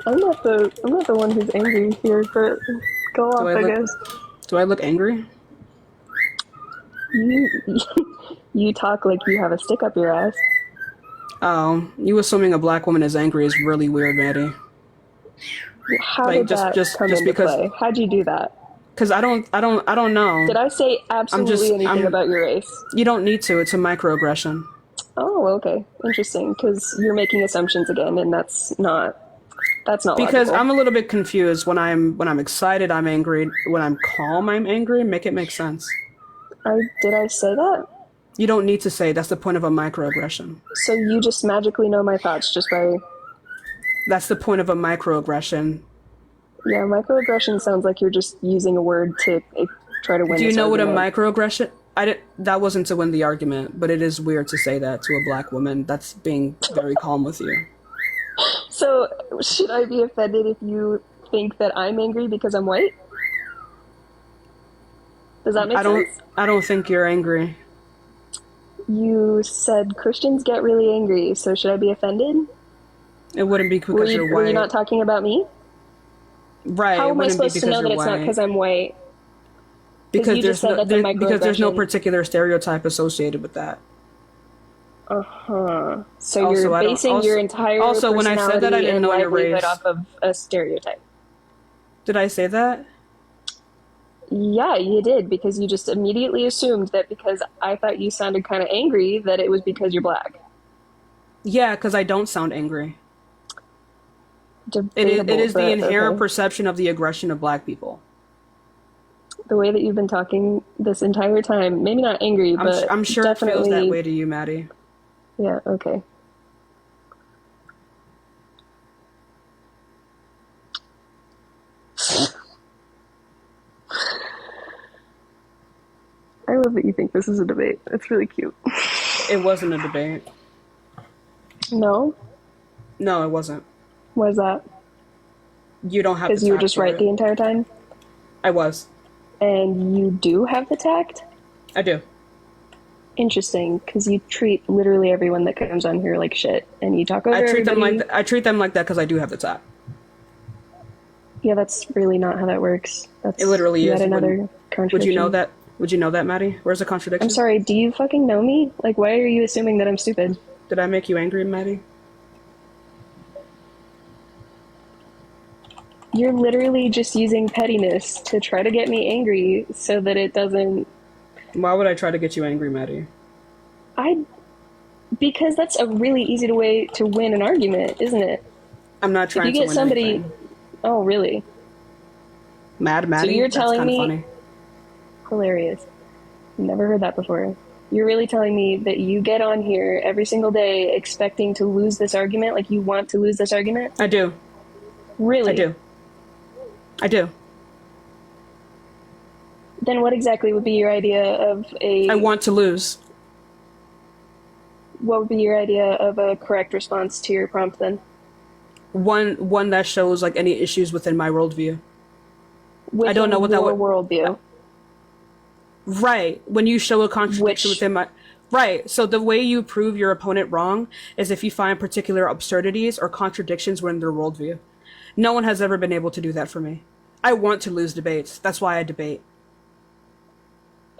I'm not the one who's angry here, but go off, I guess. Do I look angry? You talk like you have a stick up your ass. Oh, you assuming a black woman is angry is really weird, Maddie. How did that come into play? How'd you do that? Because I don't know. Did I say absolutely anything about your race? You don't need to. It's a microaggression. Oh, okay. Interesting. Because you're making assumptions again, and that's not because logical. I'm a little bit confused. When I'm excited, I'm angry. When I'm calm, I'm angry. Make it make sense. Did I say that? You don't need to say. That's the point of a microaggression. So you just magically know my thoughts just by... That's the point of a microaggression. Yeah, microaggression sounds like you're just using a word to try to win. Do you know what a microaggression? That wasn't to win the argument, but it is weird to say that to a black woman. That's being very calm with you. So, should I be offended if you think that I'm angry because I'm white? Does that make sense? I don't think you're angry. You said Christians get really angry, so should I be offended? It wouldn't be because you're white. Were you not talking about me? Right. How am I supposed to know that it's not because I'm white? Because there's no particular stereotype associated with that. Uh-huh. So you're basing your entire personality when I said that, I didn't know your race off of a stereotype. Did I say that? Yeah, you did, because you just immediately assumed that because I thought you sounded kind of angry that it was because you're black. Yeah, because I don't sound angry. It is the inherent perception of the aggression of black people. The way that you've been talking this entire time, maybe not angry, but I'm sure definitely... it feels that way to you, Maddie. Yeah, okay. love that you think this is a debate. It's really cute. It wasn't a debate. No? No, it wasn't. Why is that? You don't have the tact. Because you were just right the entire time? I was. And you do have the tact? I do. Interesting, because you treat literally everyone that comes on here like shit, and you talk over everybody. I treat them like that because I do have the tact. Yeah, that's really not how that works. That's It literally yet is. another contradiction. Would you know that? Would you know that, Maddie? Where's the contradiction? I'm sorry, do you fucking know me? Like, why are you assuming that I'm stupid? Did I make you angry, Maddie? You're literally just using pettiness to try to get me angry so that it doesn't... Why would I try to get you angry, Maddie? Because that's a really easy way to win an argument, isn't it? I'm not trying to win anything. Oh, really? Maddie? So you're telling me... Funny. Hilarious. Never heard that before. You're really telling me that you get on here every single day expecting to lose this argument? Like you want to lose this argument? I do. Really? I do. Then what exactly would be your idea of a... I want to lose. What would be your idea of a correct response to your prompt then? One that shows like any issues within my worldview. I don't know what that would... worldview. Right. When you show a contradiction within my... Right. So the way you prove your opponent wrong is if you find particular absurdities or contradictions within their worldview. No one has ever been able to do that for me. I want to lose debates. That's why I debate.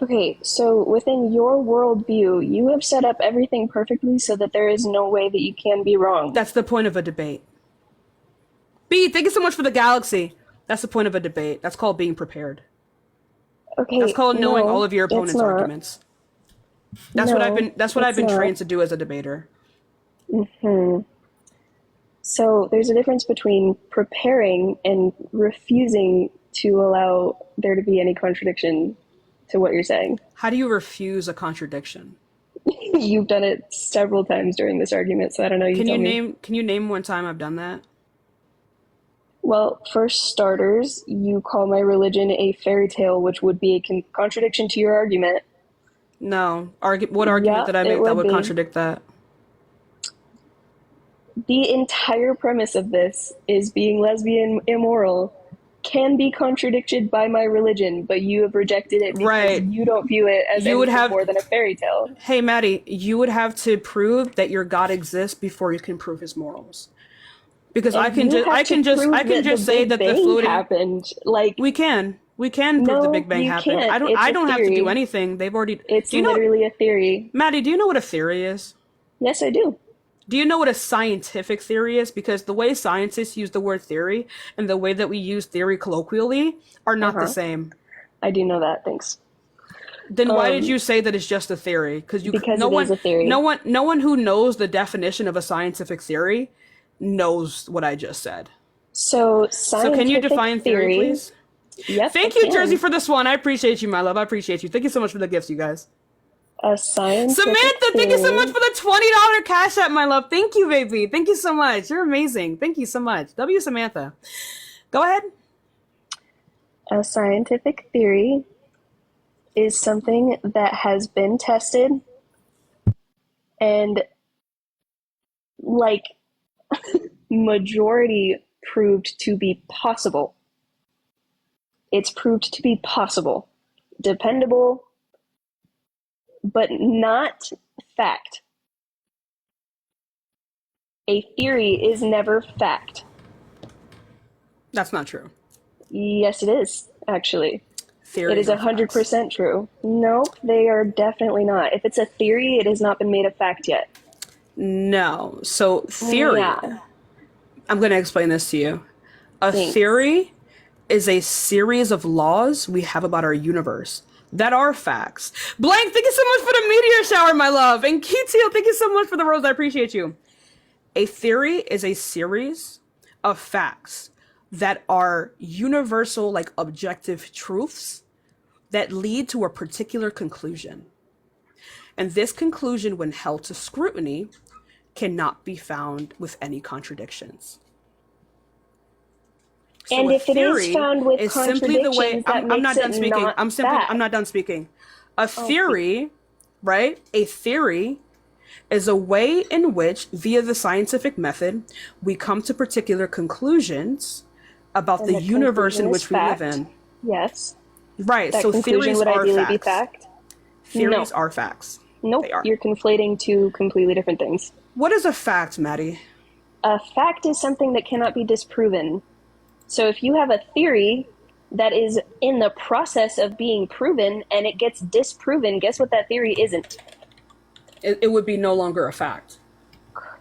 Okay, so within your worldview, you have set up everything perfectly so that there is no way that you can be wrong. That's the point of a debate. B, thank you so much for the galaxy. That's the point of a debate. That's called being prepared. Okay, that's called knowing all of your opponent's arguments. That's what I've been trained to do as a debater. Mm-hmm. So there's a difference between preparing and refusing to allow there to be any contradiction to what you're saying. How do you refuse a contradiction? You've done it several times during this argument, so I don't know. Can you name one time I've done that? Well, for starters, you call my religion a fairy tale, which would be a contradiction to your argument. No. What argument did I make that would contradict that? The entire premise of this is being lesbian immoral can be contradicted by my religion, but you have rejected it because you don't view it as anything more than a fairy tale. Hey, Maddie, you would have to prove that your God exists before you can prove his morals. Because I can just say that the floating happened. Like we can prove the Big Bang happened. I don't have to do anything. They've already. It's literally a theory. Maddie, do you know what a theory is? Yes, I do. Do you know what a scientific theory is? Because the way scientists use the word theory and the way that we use theory colloquially are not the same. I do know that. Thanks. Then why did you say that it's just a theory? Because it is a theory. No one who knows the definition of a scientific theory knows what I just said. So can you define theory, please? Yes. Thank you, Jersey, for this one. I appreciate you, my love. I appreciate you. Thank you so much for the gifts, you guys. Samantha, thank you so much for the $20 cash app, my love. Thank you, baby. Thank you so much. You're amazing. Thank you so much. W Samantha. Go ahead. A scientific theory is something that has been tested and majority proved to be possible. It's proved to be possible, dependable, but not fact. A theory is never fact. That's not true. Yes, it is, actually. Theory it is 100% true. No, they are definitely not. If it's a theory, it has not been made a fact yet. No. So theory, I'm going to explain this to you. Thanks. Theory is a series of laws we have about our universe that are facts. Blank, thank you so much for the meteor shower, my love. And Kitio, thank you so much for the rose. I appreciate you. A theory is a series of facts that are universal, like objective truths that lead to a particular conclusion. And this conclusion, when held to scrutiny, cannot be found with any contradictions. So and if it is found with contradictions, I'm not done speaking. I'm not done speaking. A theory, right? A theory is a way in which, via the scientific method, we come to particular conclusions about the universe in which we live in. Yes. Right. That so conclusion theories would are ideally facts. be fact. Theories are facts. Nope. They are. You're conflating two completely different things. What is a fact, Maddie? A fact is something that cannot be disproven. So if you have a theory that is in the process of being proven and it gets disproven, guess what that theory isn't? It would be no longer a fact.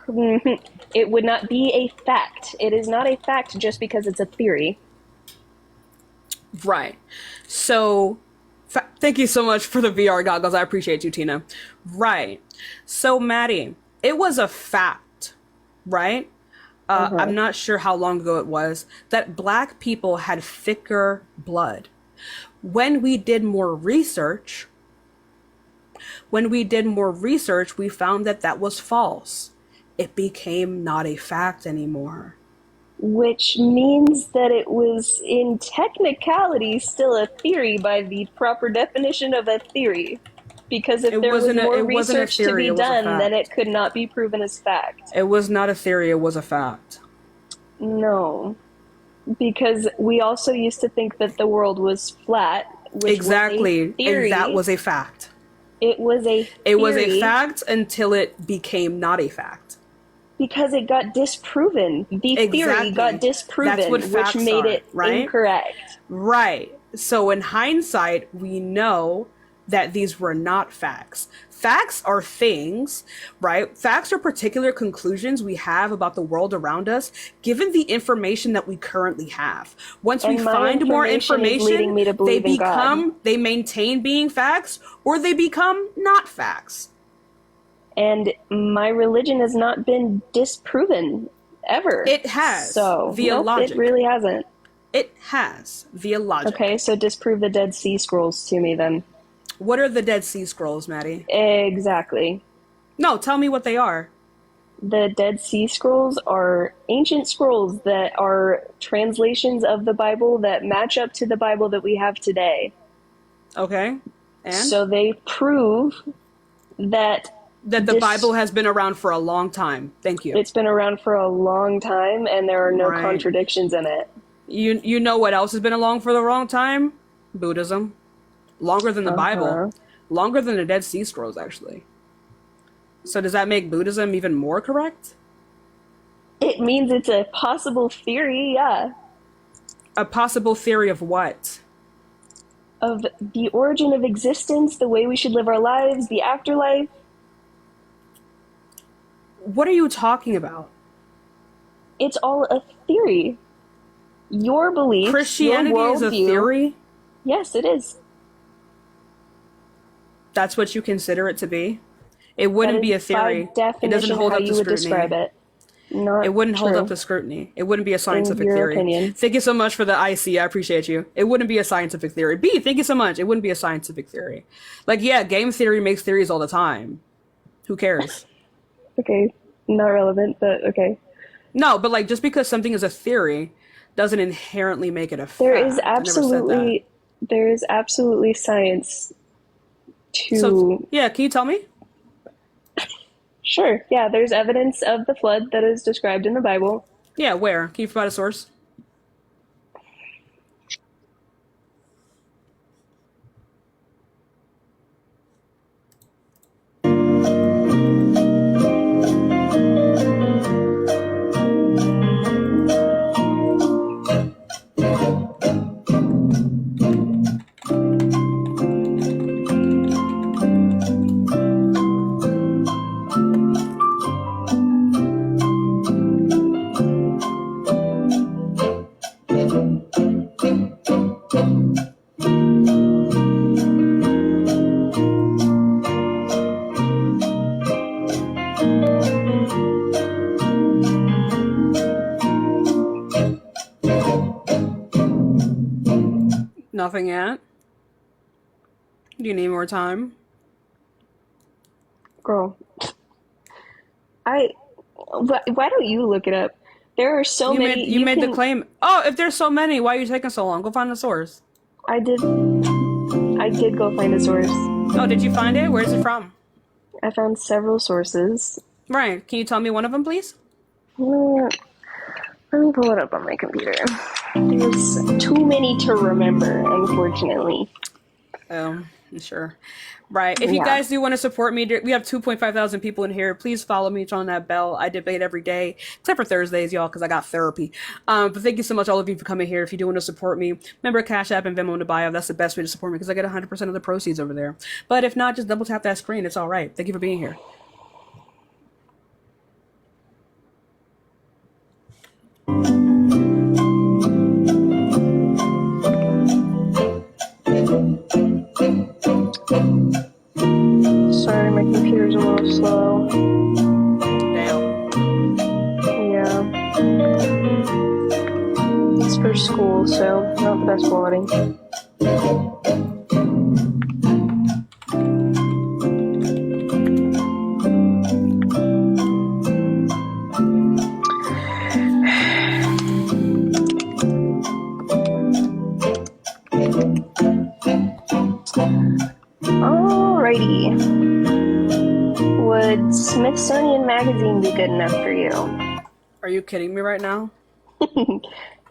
It would not be a fact. It is not a fact just because it's a theory. Right. So, thank you so much for the VR goggles. I appreciate you, Tina. Right. So, Maddie, it was a fact, right? I'm not sure how long ago it was, that Black people had thicker blood. When we did more research, we found that that was false. It became not a fact anymore. Which means that it was, in technicality, still a theory by the proper definition of a theory. Because if there was more research to be done, then it could not be proven as fact. It was not a theory, it was a fact. No. Because we also used to think that the world was flat. Which was a theory. And that was a fact. It was a theory. It was a fact until it became not a fact. Because it got disproven. The theory got disproven, which made it incorrect. Right. So in hindsight, we know that these were not facts. Facts are things, right? Facts are particular conclusions we have about the world around us, given the information that we currently have. Once we find more information, they maintain being facts, or they become not facts. And my religion has not been disproven ever. It has. So via logic. It really hasn't. It has via logic. Okay, so disprove the Dead Sea Scrolls to me then. What are the Dead Sea Scrolls, Maddie? Exactly. No, tell me what they are. The Dead Sea Scrolls are ancient scrolls that are translations of the Bible that match up to the Bible that we have today. Okay. And? So they prove that the Bible has been around for a long time. Thank you. It's been around for a long time, and there are no contradictions in it. You know what else has been along for the long time? Buddhism. Longer than the Bible. Longer than the Dead Sea Scrolls, actually. So does that make Buddhism even more correct? It means it's a possible theory, yeah. A possible theory of what? Of the origin of existence, the way we should live our lives, the afterlife. What are you talking about? It's all a theory. Your beliefs, Christianity your worldview, is a theory? Yes, it is. That's what you consider it to be? It wouldn't be a theory. It doesn't hold up to scrutiny. It wouldn't hold up to scrutiny. It wouldn't be a scientific theory. Opinion. Thank you so much for the IC. I appreciate you. It wouldn't be a scientific theory. B, thank you so much. It wouldn't be a scientific theory. Like, yeah, game theory makes theories all the time. Who cares? Okay, not relevant, but okay. No, but like, just because something is a theory doesn't inherently make it a fact. There is absolutely science to... So, yeah, can you tell me? Sure, yeah, there's evidence of the flood that is described in the Bible. Yeah, where? Can you provide a source? Nothing yet? Do you need more time? Girl. Why don't you look it up? There are so many... You made the claim. Oh, if there's so many, why are you taking so long? Go find the source. I did go find a source. Oh, did you find it? Where's it from? I found several sources. Right. Can you tell me one of them, please? Let me pull it up on my computer. There's too many to remember, unfortunately. Oh, sure. Right. If you guys do want to support me, we have 2,500 people in here. Please follow me on that bell. I debate every day, except for Thursdays, y'all, because I got therapy. But thank you so much, all of you, for coming here. If you do want to support me, remember Cash App and Venmo in the bio. That's the best way to support me because I get 100% of the proceeds over there. But if not, just double tap that screen. It's all right. Thank you for being here. Sorry, my computer's a little slow. Damn. Yeah. It's for school, so not the best quality. Alrighty. Would Smithsonian Magazine be good enough for you? Are you kidding me right now?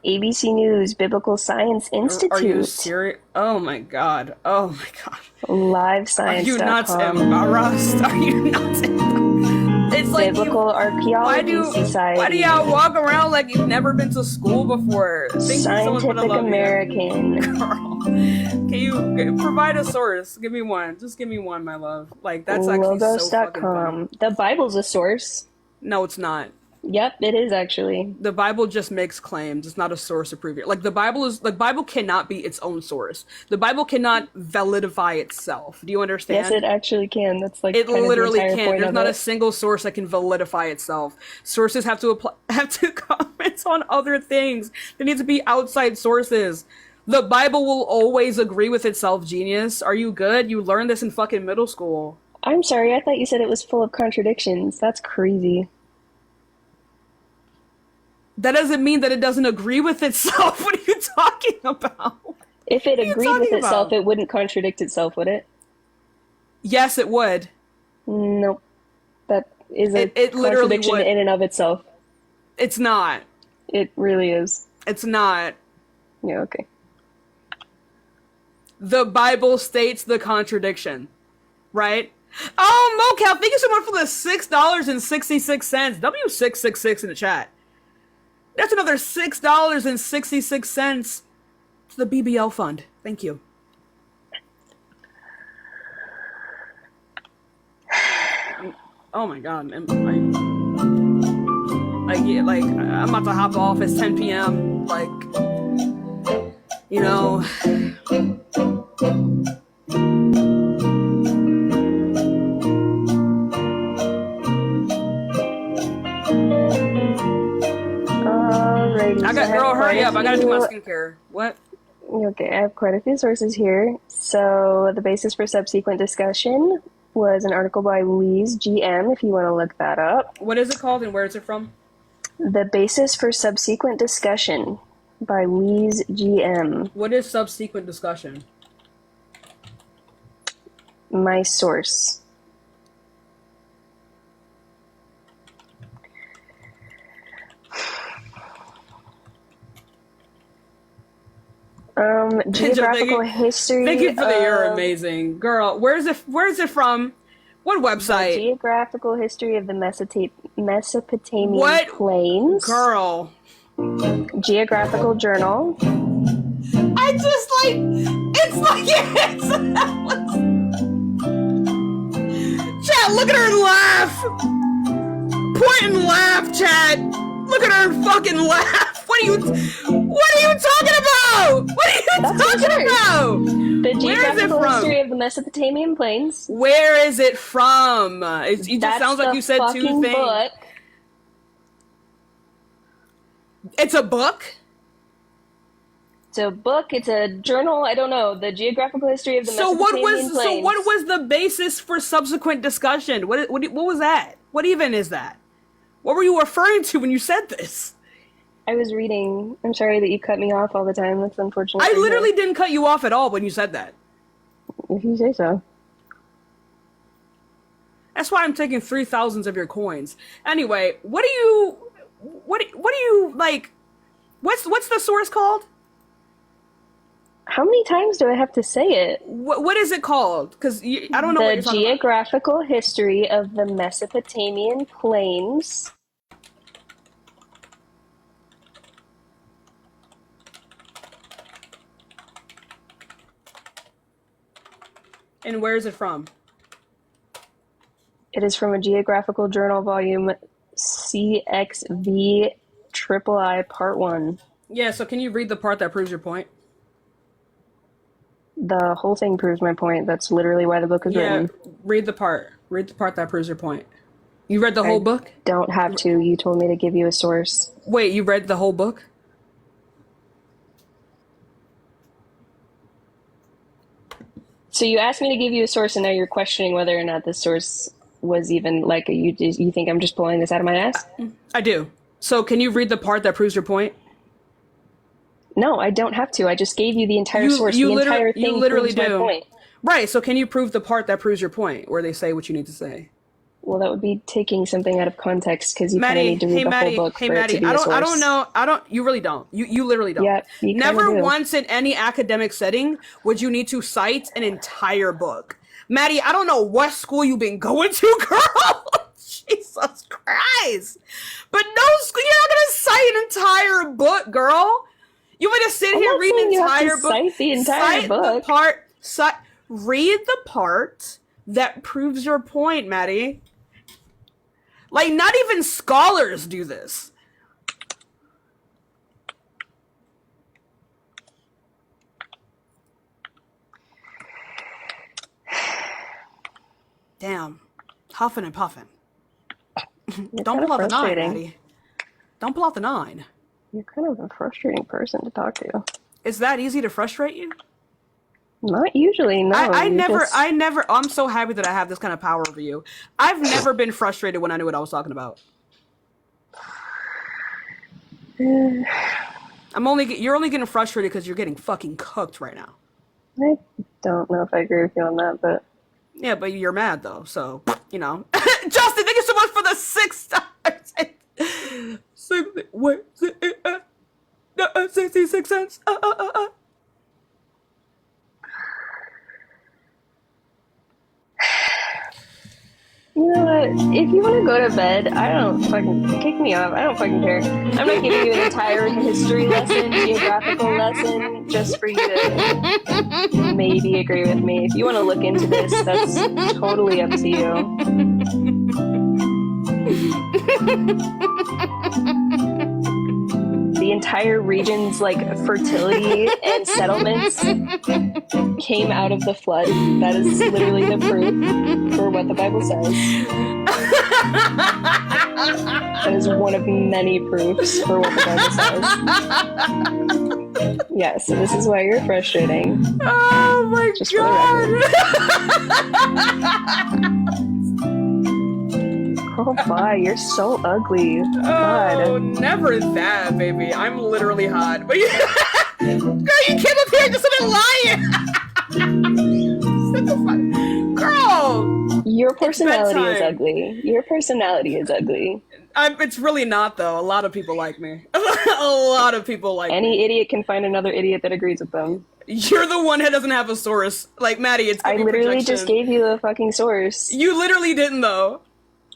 ABC News, Biblical Science Institute. Are you serious? Oh my god. Oh my god. LiveScience.com. Are you not embarrassed? Are you not embarrassed? It's like Biblical Archaeology Society. Why do y'all walk around like you've never been to school before? Scientific American. Girl, can you provide a source? Give me one. Just give me one, my love. Like, that's actually so fucking funny. The Bible's a source. No, it's not. Yep, it is actually. The Bible just makes claims. It's not a source to prove it. Like, the Bible cannot be its own source. The Bible cannot validify itself. Do you understand? Yes, it actually can. That's like it literally the can. There's not a single source that can validify itself. Sources have to comment on other things. There needs to be outside sources. The Bible will always agree with itself, genius. Are you good? You learned this in fucking middle school. I'm sorry, I thought you said it was full of contradictions. That's crazy. That doesn't mean that it doesn't agree with itself. What are you talking about? If it agreed with itself, it wouldn't contradict itself, would it? Yes, it would. Nope. That is a contradiction in and of itself. It's not. It really is. It's not. Yeah, okay. The Bible states the contradiction, right? Oh, MoCal, thank you so much for the $6.66. W666 in the chat. That's another $6.66 to the BBL fund. Thank you. Oh my god, I'm about to hop off. It's 10 p.m. Like, you know. Hurry up. I gotta do my skincare. What? Okay, I have quite a few sources here. So, the basis for subsequent discussion was an article by Louise G.M., if you want to look that up. What is it called and where is it from? The basis for subsequent discussion by Louise G.M. What is subsequent discussion? My source. Geographical history. Thank you for the you're amazing. Girl, where is it from? What website? The geographical history of the Mesopotamian plains. Girl. Geographical Journal. I just Chat, look at her laugh! Point and laugh, chat! Look at her fucking laugh! What are you talking about? The geographical history of the Mesopotamian plains. Where is it from? It just sounds like you said two things. Book. It's a book? It's a book, it's a journal, I don't know. The geographical history of the Mesopotamian plains. So what was the basis for subsequent discussion? What was that? What even is that? What were you referring to when you said this? I was reading. I'm sorry that you cut me off all the time. That's unfortunate. I literally didn't cut you off at all when you said that. If you say so. That's why I'm taking 3,000 of your coins. Anyway, what do you like? What's the source called? How many times do I have to say it? What is it called? Because I don't know what you're talking about. The geographical history of the Mesopotamian plains. And where is it from? It is from a geographical journal volume CXV III Part 1. Yeah, so can you read the part that proves your point? The whole thing proves my point. That's literally why the book is written. Read the part. Read the part that proves your point. You read the whole book? Don't have to. You told me to give you a source. Wait, you read the whole book? So you asked me to give you a source, and now you're questioning whether or not this source was even like you think I'm just pulling this out of my ass? I do. So can you read the part that proves your point? No, I don't have to. I just gave you the entire source. The entire thing you literally proves do. my point. Right. So can you prove the part that proves your point, where they say what you need to say? Well, that would be taking something out of context because you kind of need to read the whole book for it to be a source. I don't know. You really don't. You literally don't. Yeah, you Never do. once in any academic setting would you need to cite an entire book. Maddie, I don't know what school you've been going to, girl. Jesus Christ. But no school, you're not going to cite an entire book, girl. You want to sit here read the entire book? Cite the entire book. Read the part that proves your point, Maddie. Like, not even scholars do this. Damn. Huffing and puffing. Don't pull out the 9, Maddie. Don't pull out the 9. You're kind of a frustrating person to talk to. Is that easy to frustrate you? Not usually, no. I'm so happy that I have this kind of power over you. I've never been frustrated when I knew what I was talking about. You're only getting frustrated because you're getting fucking cooked right now. I don't know if I agree with you on that, but... Yeah, but you're mad though, so, you know. Justin, thank you so much for the 6 stars. 66 cents. You know what? If you want to go to bed, I don't fucking kick me off. I don't fucking care. I'm not giving you an entire history lesson, geographical lesson, just for you to maybe agree with me. If you want to look into this, that's totally up to you. The entire region's like fertility and settlements came out of the flood. That is literally the proof for what the Bible says. That is one of many proofs for what the Bible says. Yeah, so this is why you're frustrating. Oh my god! Oh, bye. You're so ugly. God. Oh, never that, baby. I'm literally hot. But girl, you came up here just lying. Girl. Your personality is ugly. Your personality is ugly. It's really not, though. A lot of people like me. A lot of people like me. Any idiot can find another idiot that agrees with them. You're the one that doesn't have a source. Like, Maddie, it's I literally just gave you a fucking source. You literally didn't, though.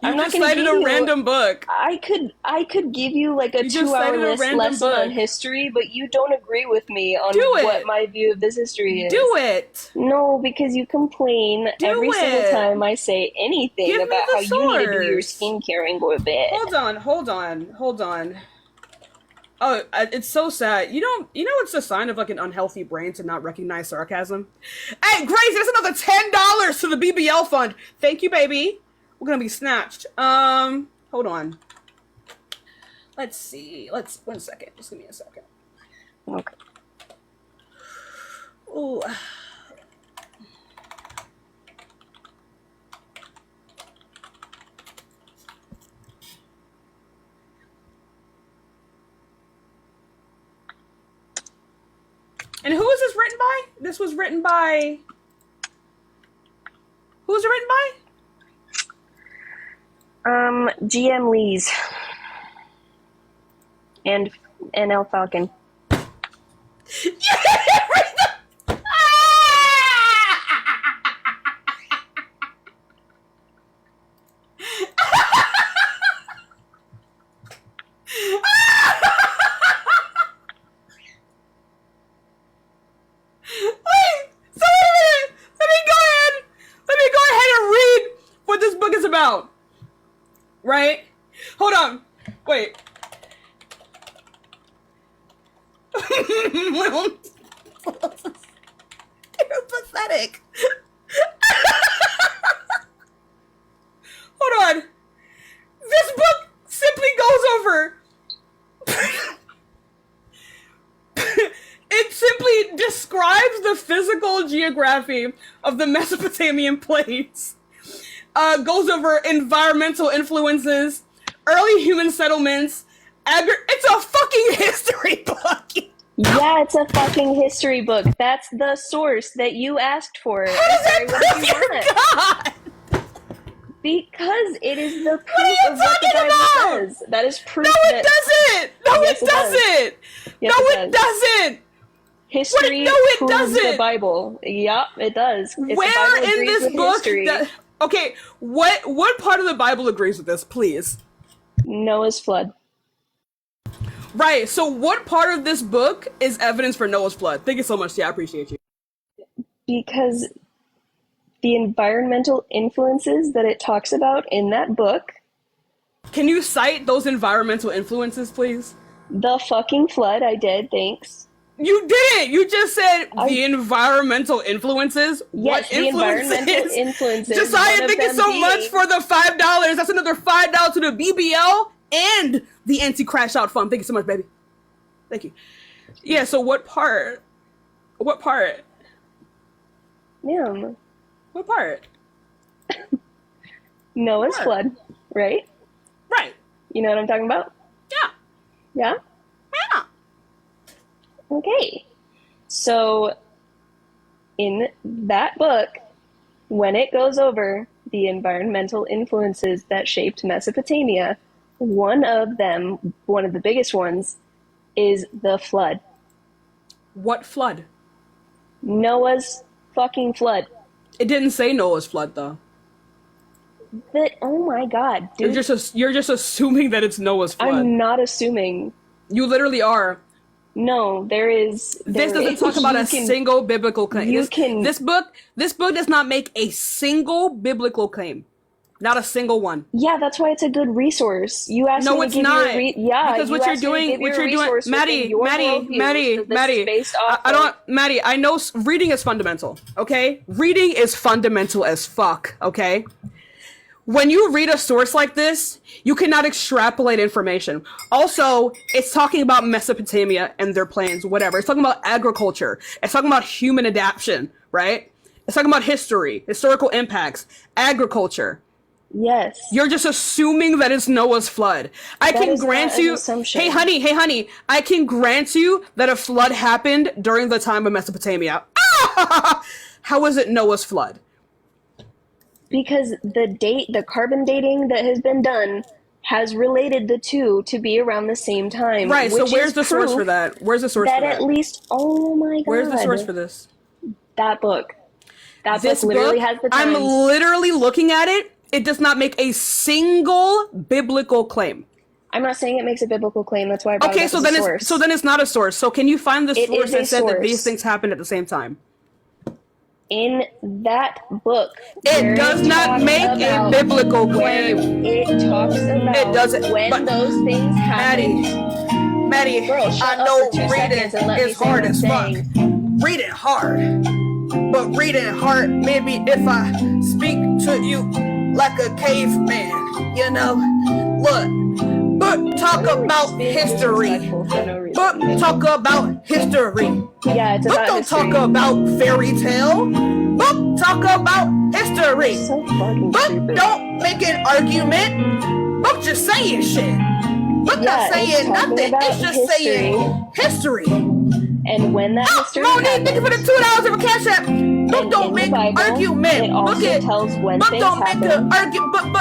You just cited a random book. I could give you like a 2-hour lesson on history, but you don't agree with me on what my view of this history is. Do it. No, because you complain every single time I say anything about how you need to do your skincare and go to bed. Hold on. Oh, it's so sad. You know it's a sign of like an unhealthy brain to not recognize sarcasm. Hey, Grace, there's another $10 to the BBL fund. Thank you, baby. We're gonna be snatched. Hold on. Let's see. 1 second. Just give me a second. Okay. Ooh. And who is this written by? This was written by... Who was it written by? GM Lee's and NL Falcon. Right? Hold on. Wait. You're pathetic. Hold on. This book simply goes over. It simply describes the physical geography of the Mesopotamian plains. Goes over environmental influences, early human settlements. It's a fucking history book. Yeah, it's a fucking history book. That's the source that you asked for. How does that prove your God? Because it is the proof of what the Bible says. That is proof. No, it doesn't. No, Yes, it doesn't. Yes, No, it it doesn't. History No, it proves doesn't. the Bible. Yup, it does. If the Where Bible in agrees this with book? history, Okay, what part of the Bible agrees with this, please? Noah's flood. Right, so what part of this book is evidence for Noah's flood? Thank you so much, I appreciate you. Because the environmental influences that it talks about in that book. Can you cite those environmental influences, please? The fucking flood, I did, thanks. You didn't! You just said the environmental influences? Yes, what the influences? environmental influences. Josiah, thank you so much for the $5. That's another $5 to the BBL and the anti-crash out fund. Thank you so much, baby. Thank you. Yeah, so what part? What part? Yeah. What part? Noah's flood, right? Right. You know what I'm talking about? Yeah. Yeah? Yeah. Okay. So, in that book, when it goes over the environmental influences that shaped Mesopotamia, one of the biggest ones, is the flood. What flood? Noah's fucking flood. It didn't say Noah's flood, though. But, oh my god, dude. You're just assuming that it's Noah's flood. I'm not assuming. You literally are. No, this doesn't talk about a single biblical claim. This book does not make a single biblical claim. Not a single one. Yeah, that's why it's a good resource. You asked me to give you a because what you're doing, Maddie, I know reading is fundamental, okay? Reading is fundamental as fuck, okay? When you read a source like this, you cannot extrapolate information. Also, it's talking about Mesopotamia and their plains, whatever. It's talking about agriculture. It's talking about human adaptation, right? It's talking about history, historical impacts, agriculture. Yes. You're just assuming that it's Noah's flood. I can grant you, hey honey, I can grant you that a flood happened during the time of Mesopotamia. How is it Noah's flood? Because the carbon dating that has been done has related the two to be around the same time. Right, so where's the source for that? Where's the source for that? At least, oh my god. Where's the source for this? That book. That book literally has the times. I'm literally looking at it. It does not make a single biblical claim. I'm not saying it makes a biblical claim. That's why I brought it up as a source. So then it's not a source. So can you find the source that said that these things happened at the same time? In that book, it does not make a biblical claim. It talks about it doesn't, when those things happen. Maddie, I know reading is hard as fuck. Reading hard. But reading hard, maybe if I speak to you like a caveman, you know? Look, book talk about history. Book talk about history. Yeah, it's about Book don't talk about fairy tale. Book talk about history. Book don't make an argument. Book just saying shit. Book not saying nothing. It's just saying history. And when that history Monique, thank you for the $2 of a cash app. Book don't make an argument. It also tells when book things don't happen. make an argument.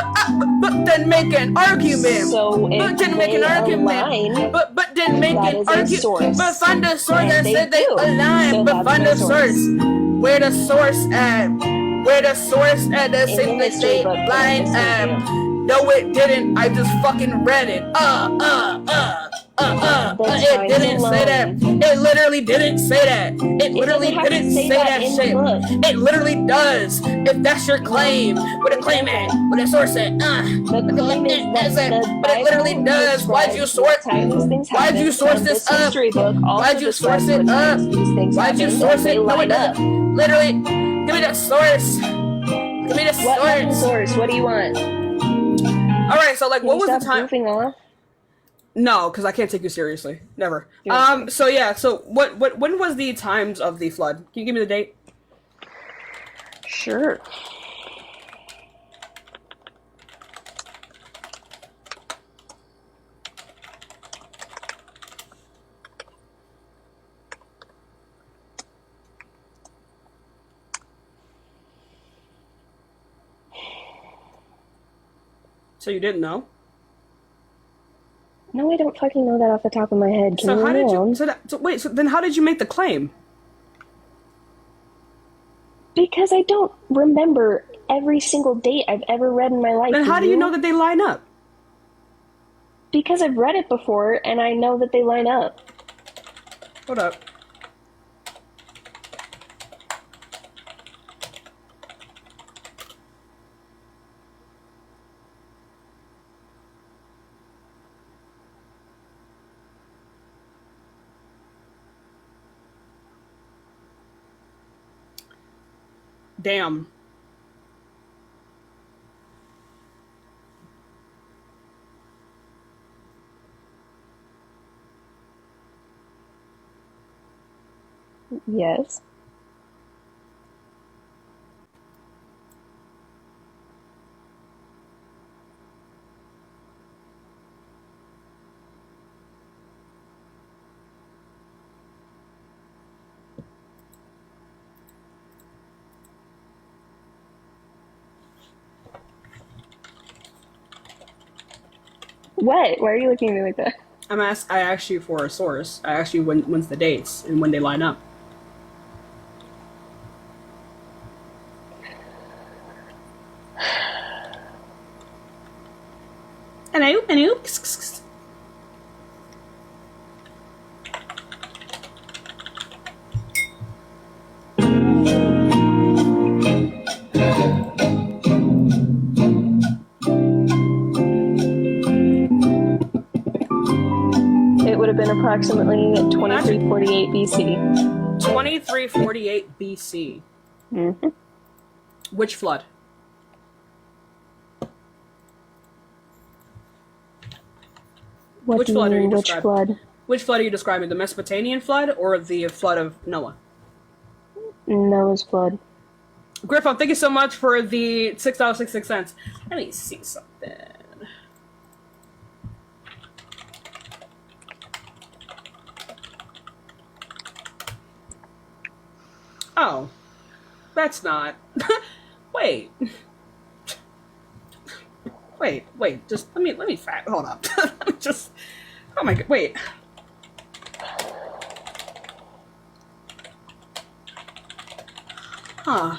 Book didn't make an argument. So book didn't make an argument. But didn't make an argument. But find the source that said they align. So but find the source. Where the source at? Where the source at? That said they line at. No, it didn't. I just fucking read it. It didn't say that. It literally didn't say that. It literally didn't say that shit. It literally does. If that's your claim, what a claim at, what a source at, The claim is that but it literally does. Why'd you source? Why'd you source this up? Why'd you source it up? Why'd you source it? No, it doesn't. Literally, give me the source. Give me the source. Source. What do you want? All right, so like, what was the time? Goofing off? No, because I can't take you seriously. Never. So yeah. So when was the times of the flood? Can you give me the date? Sure. So you didn't know? No, I don't fucking know that off the top of my head. Can So you how did know? you? So then how did you make the claim? Because I don't remember every single date I've ever read in my life. Then how do you know that they line up? Because I've read it before and I know that they line up. Hold up. Damn. Yes. What? Why are you looking at me like that? I asked you for a source. I asked you when's the dates and when they line up. Hello. It would have been approximately 2348 BC. 2348 BC. Mm-hmm. Which flood? Which flood are you Which describing? flood? Which flood are you describing? The Mesopotamian flood or the flood of Noah? Noah's flood. Griffin, thank you so much for the $6.66. Let me see something. Oh, that's not. Wait. Wait. Just let me fact. Hold up. Just. Oh my god. Wait. Huh.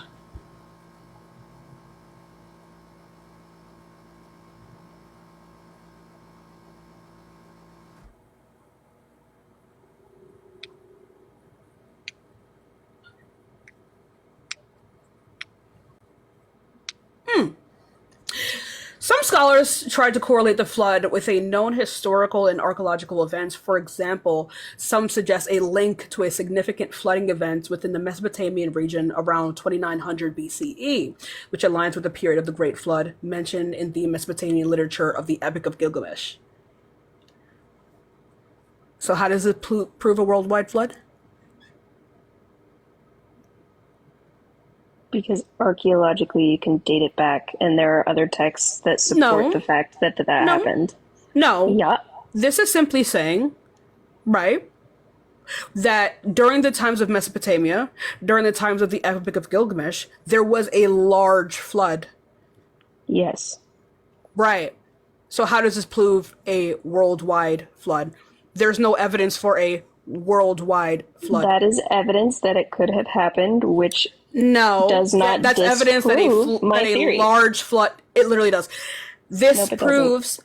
Some scholars tried to correlate the flood with a known historical and archaeological events. For example, some suggest a link to a significant flooding event within the Mesopotamian region around 2900 BCE, which aligns with the period of the Great Flood mentioned in the Mesopotamian literature of the Epic of Gilgamesh. So how does it prove a worldwide flood? Because archaeologically you can date it back, and there are other texts that support the fact that happened. No. Yeah. This is simply saying, right? that during the times of Mesopotamia, during the times of the Epic of Gilgamesh, there was a large flood. Yes. Right. So how does this prove a worldwide flood? There's no evidence for a worldwide flood. That is evidence that it could have happened, which does not that's evidence that a large flood. It literally does. This proves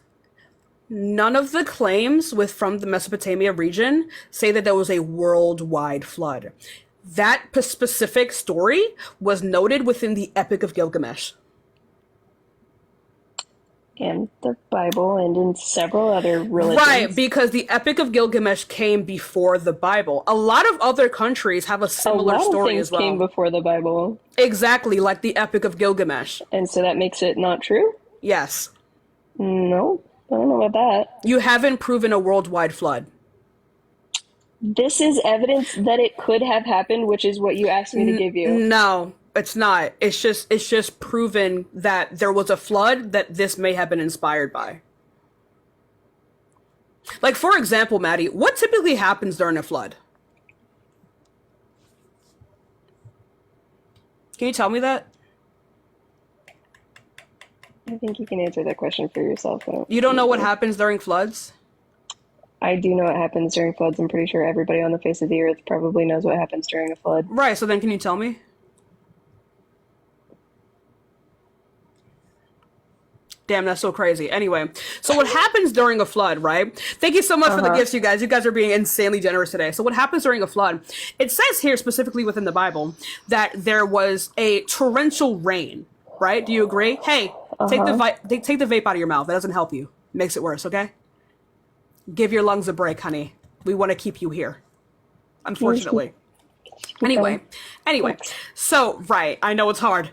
none of the claims from the Mesopotamia region say that there was a worldwide flood. That specific story was noted within the Epic of Gilgamesh. And the Bible, and in several other religions. Right, because the Epic of Gilgamesh came before the Bible. A lot of other countries have a similar story as well. Came before the Bible. Exactly, like the Epic of Gilgamesh. And so that makes it not true? Yes. No, I don't know about that. You haven't proven a worldwide flood. This is evidence that it could have happened, which is what you asked me to give you. No. It's not. It's just proven that there was a flood that this may have been inspired by. Like, for example, Maddie, what typically happens during a flood? Can you tell me that? I think you can answer that question for yourself. You don't know what happens during floods? I do know what happens during floods. I'm pretty sure everybody on the face of the earth probably knows what happens during a flood. Right, so then can you tell me? Damn, that's so crazy. Anyway, so what happens during a flood, right? Thank you so much for the gifts, you guys. You guys are being insanely generous today. So what happens during a flood? It says here, specifically within the Bible, that there was a torrential rain, right? Do you agree? Hey, take the vape out of your mouth. That doesn't help you. It makes it worse, okay? Give your lungs a break, honey. We want to keep you here. Unfortunately. Anyway. So, right. I know it's hard.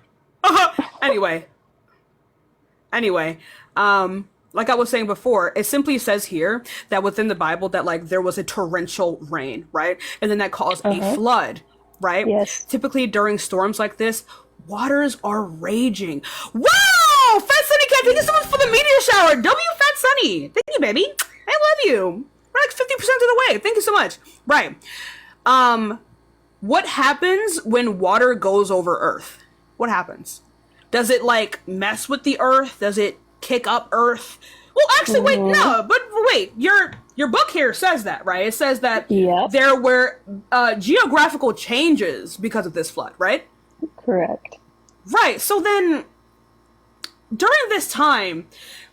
Anyway, like I was saying before, it simply says here that within the Bible that like there was a torrential rain, right? And then that caused a flood, right? Yes. Typically during storms like this, waters are raging. Wow! Fat Sunny Cat, thank you so much for the meteor shower. W Fat Sunny. Thank you, baby. I love you. We're like 50% of the way. Thank you so much. Right. What happens when water goes over Earth? What happens? Does it like mess with the Earth? Does it kick up Earth? Well, actually, wait, no. But wait, your book here says that, right? It says that there were geographical changes because of this flood, right? Correct. Right. So then, during this time,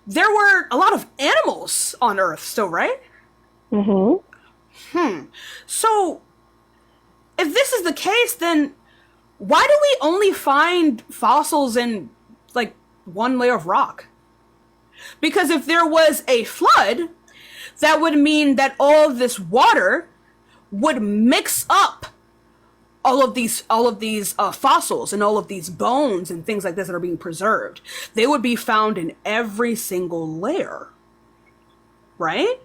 there were a lot of animals on Earth still, right? So, if this is the case, then why do we only find fossils in, like, one layer of rock? Because if there was a flood, that would mean that all of this water would mix up all of these fossils and all of these bones and things like this that are being preserved. They would be found in every single layer, right?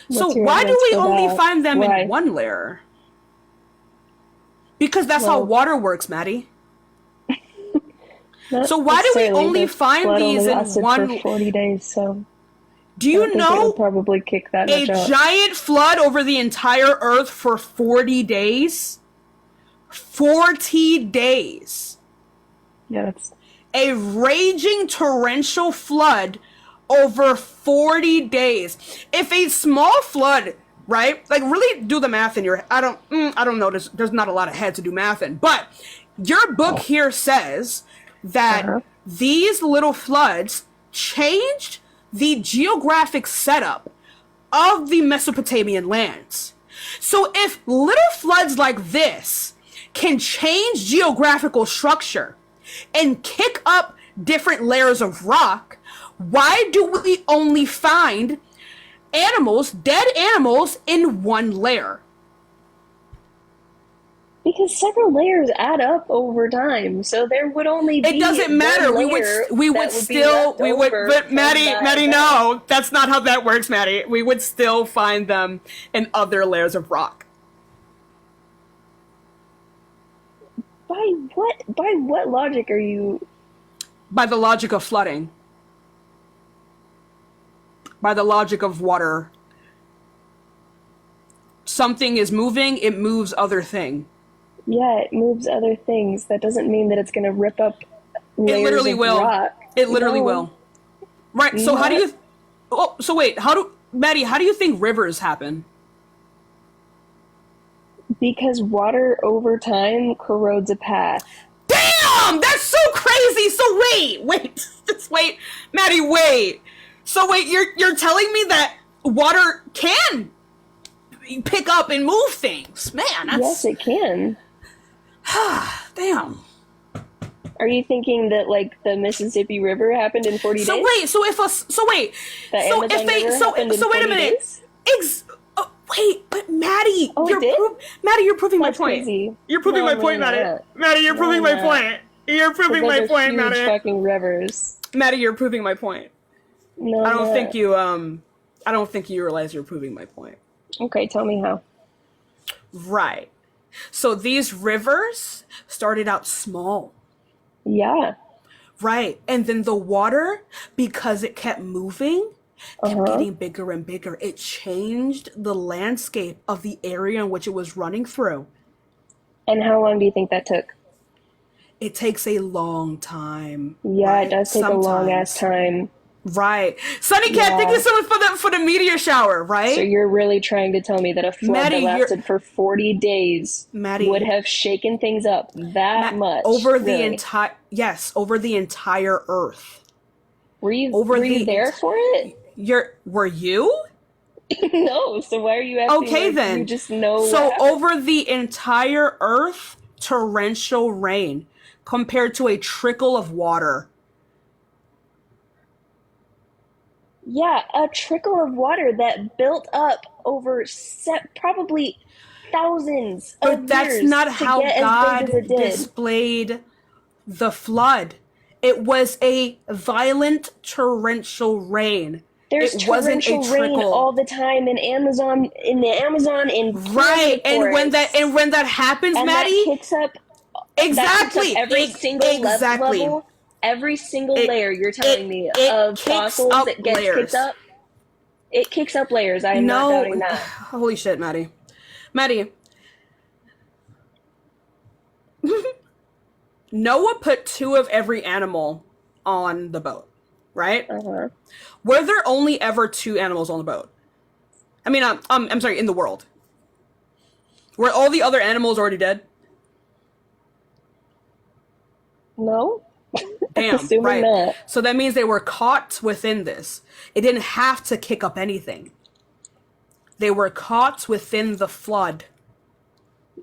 So why do we only find them in one layer? Because that's how water works, Maddie. So why do we only find these in one? For 40 days, so. Do you know probably kick that a giant flood over the entire Earth for 40 days? 40 days. Yeah, that's a raging torrential flood over 40 days. If a small flood, right? Like really do the math in your I don't know, there's not a lot of heads to do math in, but your book here says that these little floods changed the geographic setup of the Mesopotamian lands. So if little floods like this can change geographical structure and kick up different layers of rock, why do we only find animals, dead animals, in one layer? Because several layers add up over time, so there would only be. It doesn't matter. But Maddie, no, that's not how that works, Maddie. We would still find them in other layers of rock. By what? By what logic are you? By the logic of flooding. By the logic of water something is moving, it moves other thing. Yeah, it moves other things. That doesn't mean that it's going to rip up layers It literally of will. rock. It literally No. will. Right. So how do you? Oh, so wait. Maddie? How do you think rivers happen? Because water over time corrodes a path. Damn, that's so crazy. So wait, Maddie, wait. So wait, you're telling me that water can pick up and move things, man? Yes, it can. Damn. Are you thinking that like the Mississippi River happened in 40 days? So wait, so if wait a minute. Wait, but Maddie, you're proving my point. Crazy. You're proving my point, Maddie. Maddie, you're proving my point. You're proving my point, Maddie. Fucking rivers. Maddie, you're proving my point. No, I don't think you realize you're proving my point. Okay, tell me how. Right. So these rivers started out small. Yeah. Right. And then the water, because it kept moving, kept getting bigger and bigger. It changed the landscape of the area in which it was running through. And how long do you think that took? It takes a long time. Yeah, right? It does take a long ass time. Right. Sunny Cat, thank you so much for the meteor shower, right? So you're really trying to tell me that a flood that lasted for 40 days would have shaken things up that much? Over the entire Earth. Were you there for it? Were you? No, so why are you asking? Okay, like, then. You just know. So over the entire Earth, torrential rain compared to a trickle of water. Yeah, a trickle of water that built up over probably thousands of years. But that's not how God displayed the flood. It was a violent torrential rain. There's torrential rain all the time in the Amazon, right. And when that happens, and Maddie, that kicks up exactly every single level. Every single layer you're telling me of fossils that gets kicked up. It kicks up layers. I am not doubting that. Holy shit, Maddie. Noah put 2 of every animal on the boat, right? Were there only ever 2 animals on the boat? I mean, I'm sorry, in the world. Were all the other animals already dead? No. Damn, Assuming right. not. So that means they were caught within this. It didn't have to kick up anything. They were caught within the flood.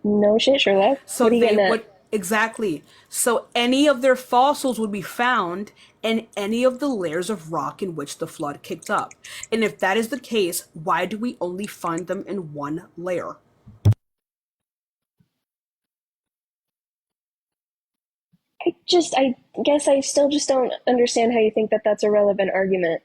No shit, Sherlock. So what are you getting at? Exactly. So any of their fossils would be found in any of the layers of rock in which the flood kicked up. And if that is the case, why do we only find them in one layer? I guess I still just don't understand how you think that that's a relevant argument.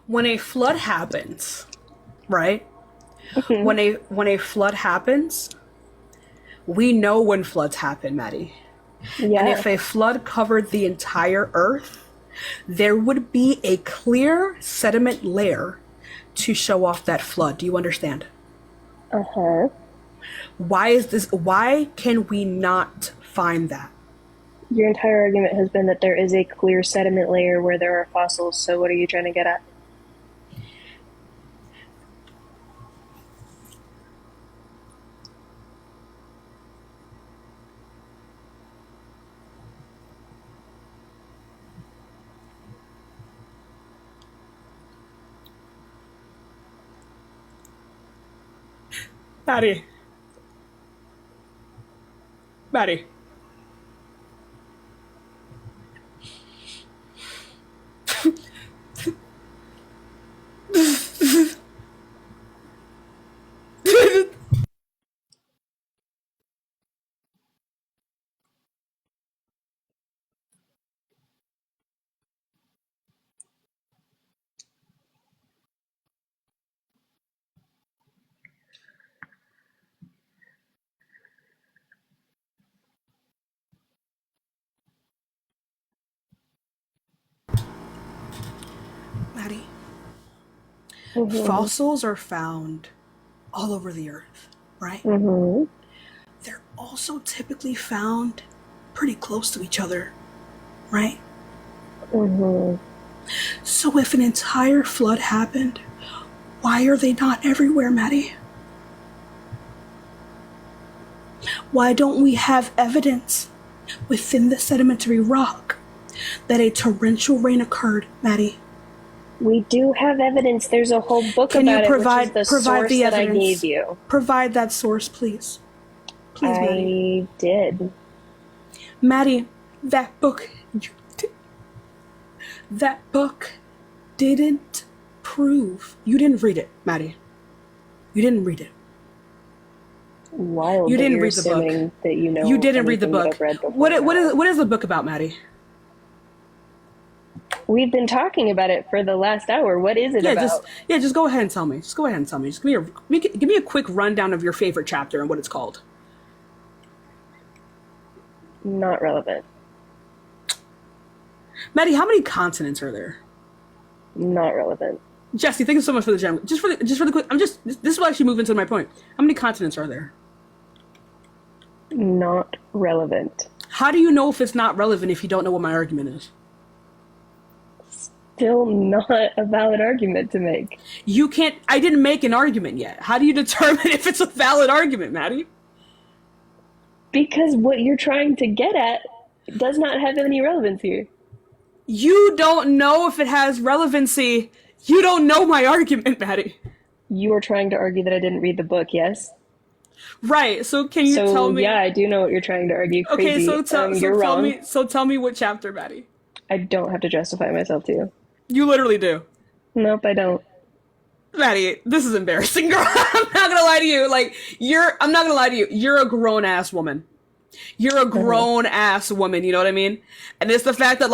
When a flood happens, right? When a flood happens, we know when floods happen, Maddie. Yeah. And if a flood covered the entire Earth, there would be a clear sediment layer to show off that flood. Do you understand? Why can we not find that? Your entire argument has been that there is a clear sediment layer where there are fossils, so what are you trying to get at? Maddie. Maddie, fossils are found all over the earth, right? They're also typically found pretty close to each other, right? So if an entire flood happened, why are they not everywhere, Maddie? Why don't we have evidence within the sedimentary rock that a torrential rain occurred, Maddie? We do have evidence. There's a whole book Can about you provide, it, which is the provide source the that evidence? I gave you. Provide that source, please. Please, Maddie. I did. Maddie, that book didn't prove. You didn't read it, Maddie. You didn't read it. Wild. You that didn't you're read the book. assuming That you know. You didn't read the anything that book. I've read before What is the book about, Maddie? We've been talking about it for the last hour. What is it about? Just go ahead and tell me. Just go ahead and tell me. Just give me a quick rundown of your favorite chapter and what it's called. Not relevant. Maddie, how many continents are there? Not relevant. Jesse, thank you so much for the gem. Just for the quick. This will actually move into my point. How many continents are there? Not relevant. How do you know if it's not relevant if you don't know what my argument is? Still not a valid argument to make. You can't. I didn't make an argument yet. How do you determine if it's a valid argument, Maddie? Because what you're trying to get at does not have any relevance here. You don't know if it has relevancy. You don't know my argument, Maddie. You are trying to argue that I didn't read the book, yes? Right. So can you tell me? Yeah, I do know what you're trying to argue. Crazy. Okay. You're wrong. Tell me what chapter, Maddie. I don't have to justify myself to you. You literally do. Nope, I don't. Maddie, this is embarrassing, girl. I'm not gonna lie to you. I'm not gonna lie to you. You're a grown ass woman. You're a grown ass woman. You know what I mean? And it's the fact that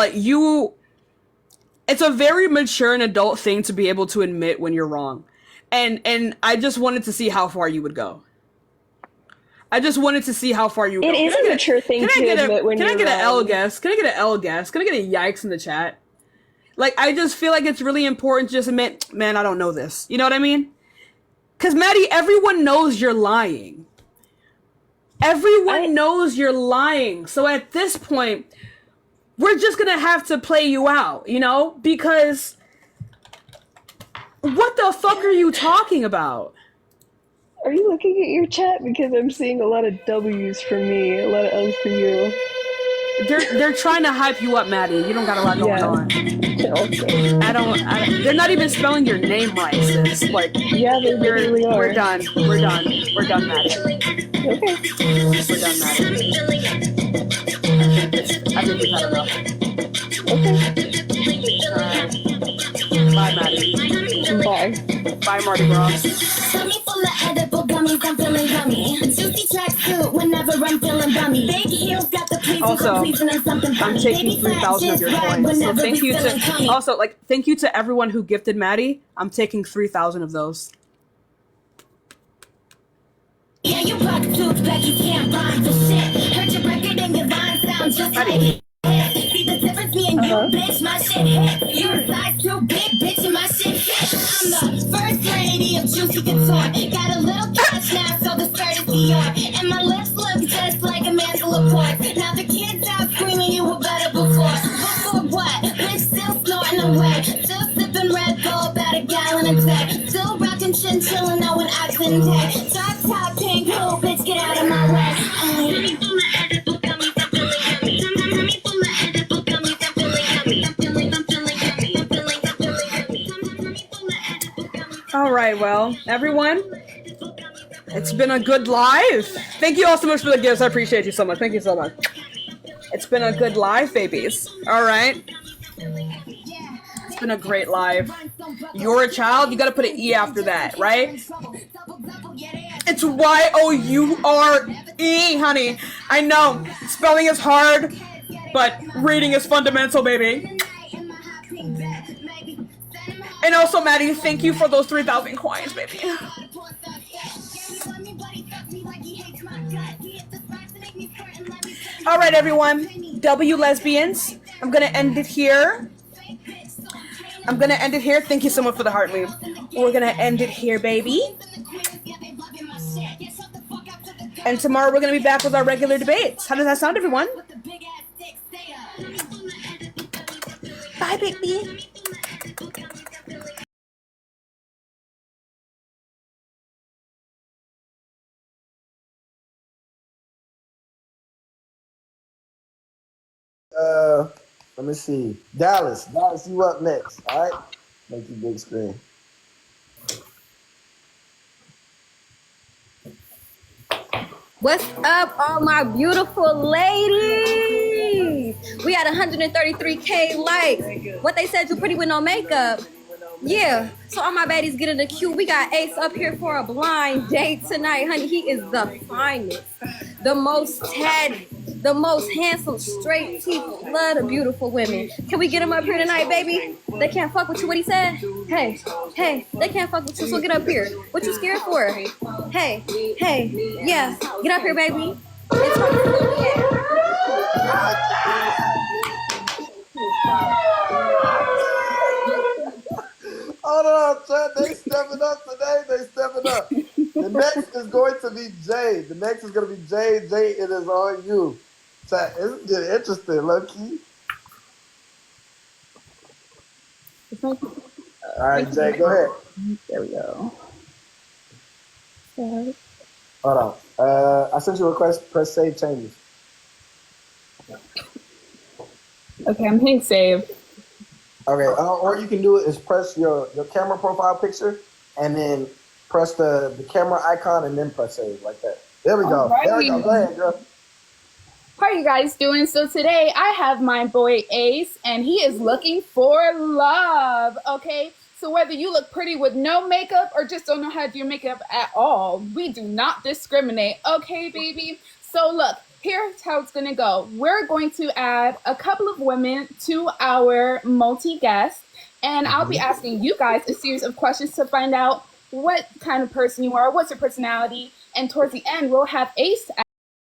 it's a very mature and adult thing to be able to admit when you're wrong. And I just wanted to see how far you would go. I just wanted to see how far you would go. It is a mature thing to admit when you're wrong. Can I get an L guess? Can I get an L guess? Can I get a yikes in the chat? I just feel like it's really important to just admit, man, I don't know this. You know what I mean? Because, Maddie, everyone knows you're lying. Everyone knows you're lying. So at this point, we're just going to have to play you out, you know? Because what the fuck are you talking about? Are you looking at your chat? Because I'm seeing a lot of W's for me, a lot of L's for you. They're trying to hype you up, Maddie. You don't got a lot going on. They're not even spelling your name right, sis. Yeah, they really are. We're done, Maddie. Okay. We're done, Maddie. I think we've had enough. Okay. Bye, Maddie. Bye. Bye, Mardi Gras. Also, I'm taking 3,000 of your coins. So thank you to everyone who gifted Maddie. I'm taking 3,000 of those. Yeah, you rock suits, Becky can't find the shit. Heard your record and your line sounds just like it. See the difference, me and you, bitch, my shit hit. You're a size too big, bitch, and my shit fit. I'm the first lady of juicy couture. Got a little cash now, so the skirt is Dior. And my lips look just like a mantle of pork. Now the kids out screaming you were better before. Before what? Bitch still snorting away. Still sipping Red Bull, about a gallon a day. Still rocking chinchilla, no an accent day. Dark top, pink, cool, bitch, get out of my way. All right, well, everyone, it's been a good live. Thank you all so much for the gifts. I appreciate you so much. Thank you so much. It's been a good live, babies. All right. It's been a great live. You're a child. You got to put an E after that, right? It's Y-O-U-R-E, honey. I know. Spelling is hard, but reading is fundamental, baby. And also, Maddie, thank you for those 3,000 coins, baby. All right, everyone. W lesbians. I'm going to end it here. I'm gonna end it here. Thank you so much for the heart move. We're gonna end it here, baby. And tomorrow we're gonna be back with our regular debates. How does that sound, everyone? Bye, baby. Let me see. Dallas, you up next. All right, make you big screen. What's up, all my beautiful ladies? We had 133K likes. What they said, you pretty with no makeup. Yeah, so all my baddies get in the queue. We got Ace up here for a blind date tonight, honey. He is the finest, the most tad, the most handsome, straight teeth, love the beautiful women. Can we get him up here tonight, baby? They can't fuck with you. What he said? Hey, they can't fuck with you, so get up here. What you scared for? Hey, yeah, get up here, baby. It's Hold on, Chad. They stepping up today. They stepping up. The next is going to be Jay. The next is going to be Jay. Jay, it is on you. Chad, isn't it interesting, low-key? All right, Jay, go ahead. There we go. Hold on. I sent you a request. Press save changes. Okay, I'm hitting save. Okay, or you can do it is press your camera profile picture and then press the camera icon and then press save like that. There we go. Alrighty. There we go. Go ahead, girl. How are you guys doing? So today I have my boy Ace and he is looking for love, okay? So whether you look pretty with no makeup or just don't know how to do your makeup at all, we do not discriminate, okay, baby? So look, here's how it's gonna go. We're going to add a couple of women to our multi-guest, and I'll be asking you guys a series of questions to find out what kind of person you are, what's your personality, and towards the end, we'll have Ace